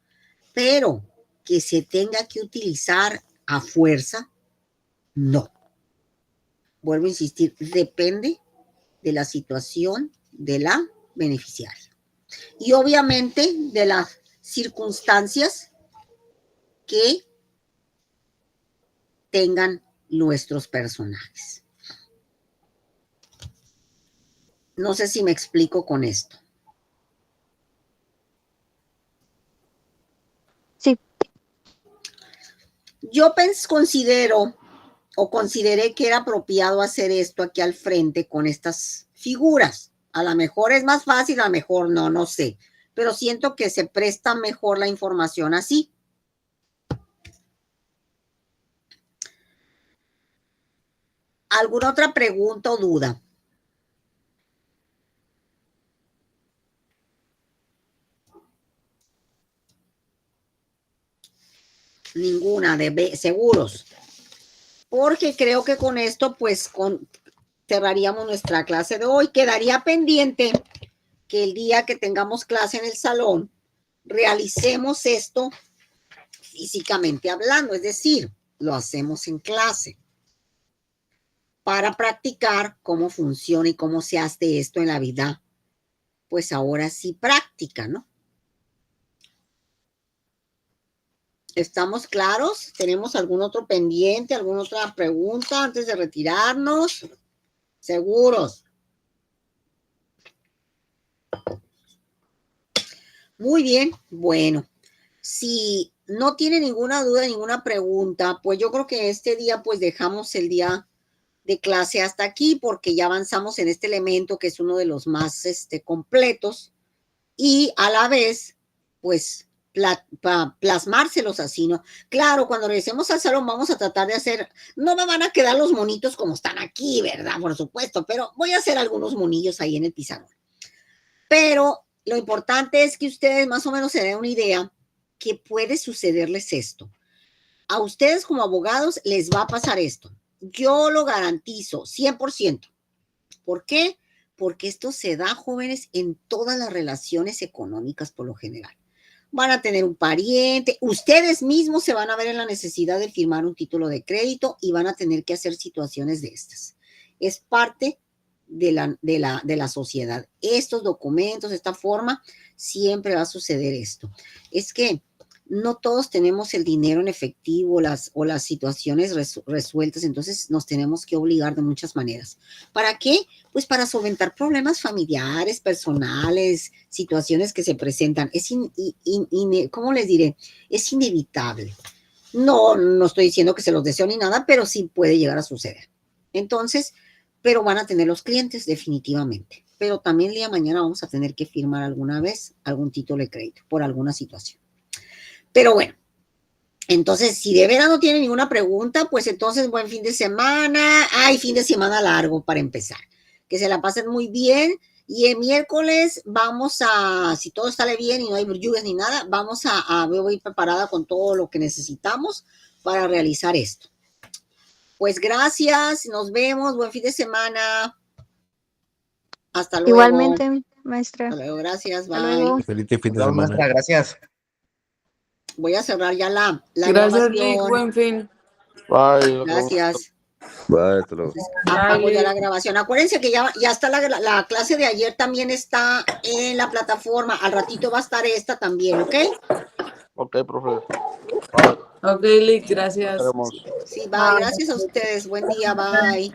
Pero que se tenga que utilizar a fuerza, no. Vuelvo a insistir, depende de la situación de la beneficiaria. Y obviamente de las circunstancias que tengan nuestros personajes. No sé si me explico con esto. Sí. Yo consideré que era apropiado hacer esto aquí al frente con estas figuras. A lo mejor es más fácil, a lo mejor no sé. Pero siento que se presta mejor la información así. ¿Alguna otra pregunta o duda? Ninguna, seguros. Porque creo que con esto, pues, cerraríamos nuestra clase de hoy. Quedaría pendiente que el día que tengamos clase en el salón, realicemos esto físicamente hablando, es decir, lo hacemos en clase para practicar cómo funciona y cómo se hace esto en la vida, pues ahora sí práctica, ¿no? ¿Estamos claros? ¿Tenemos algún otro pendiente, alguna otra pregunta antes de retirarnos? ¿Seguros? Muy bien, bueno, si no tiene ninguna duda, ninguna pregunta, pues yo creo que este día pues dejamos el día de clase hasta aquí porque ya avanzamos en este elemento que es uno de los más completos y a la vez pues plasmárselos así, ¿no? Claro, cuando regresemos al salón vamos a tratar de hacer, no me van a quedar los monitos como están aquí, ¿verdad? Por supuesto, pero voy a hacer algunos monillos ahí en el pizarrón. Pero lo importante es que ustedes más o menos se den una idea que puede sucederles esto. A ustedes como abogados les va a pasar esto. Yo lo garantizo, 100%. ¿Por qué? Porque esto se da, jóvenes, en todas las relaciones económicas por lo general. Van a tener un pariente, ustedes mismos se van a ver en la necesidad de firmar un título de crédito y van a tener que hacer situaciones de estas. Es parte de la sociedad. Estos documentos, esta forma, siempre va a suceder esto. Es que no todos tenemos el dinero en efectivo o las situaciones resueltas, entonces nos tenemos que obligar de muchas maneras. ¿Para qué? Pues para solventar problemas familiares, personales, situaciones que se presentan. ¿Cómo les diré? Es inevitable. No estoy diciendo que se los deseo ni nada, pero sí puede llegar a suceder. Entonces, pero van a tener los clientes definitivamente. Pero también el día de mañana vamos a tener que firmar alguna vez algún título de crédito por alguna situación. Pero bueno, entonces, si de veras no tiene ninguna pregunta, pues entonces buen fin de semana. Ay, fin de semana largo para empezar. Que se la pasen muy bien. Y el miércoles vamos a, si todo sale bien y no hay lluvias ni nada, voy preparada con todo lo que necesitamos para realizar esto. Pues gracias, nos vemos, buen fin de semana. Hasta luego. Igualmente, maestra. Hasta luego, gracias, bye. Hasta luego. Feliz fin de No, semana. maestra, gracias. Voy a cerrar ya la Gracias, Lick. grabación. Buen fin. Bye. Gracias. Bye, hasta luego. Apago ya Bye. la grabación. Acuérdense que ya está la clase de ayer también está en la plataforma. Al ratito va a estar esta también, ¿ok? Ok, profe. Ok, Lick, gracias. Esperemos. Sí, bye. Gracias a ustedes. Buen día, bye.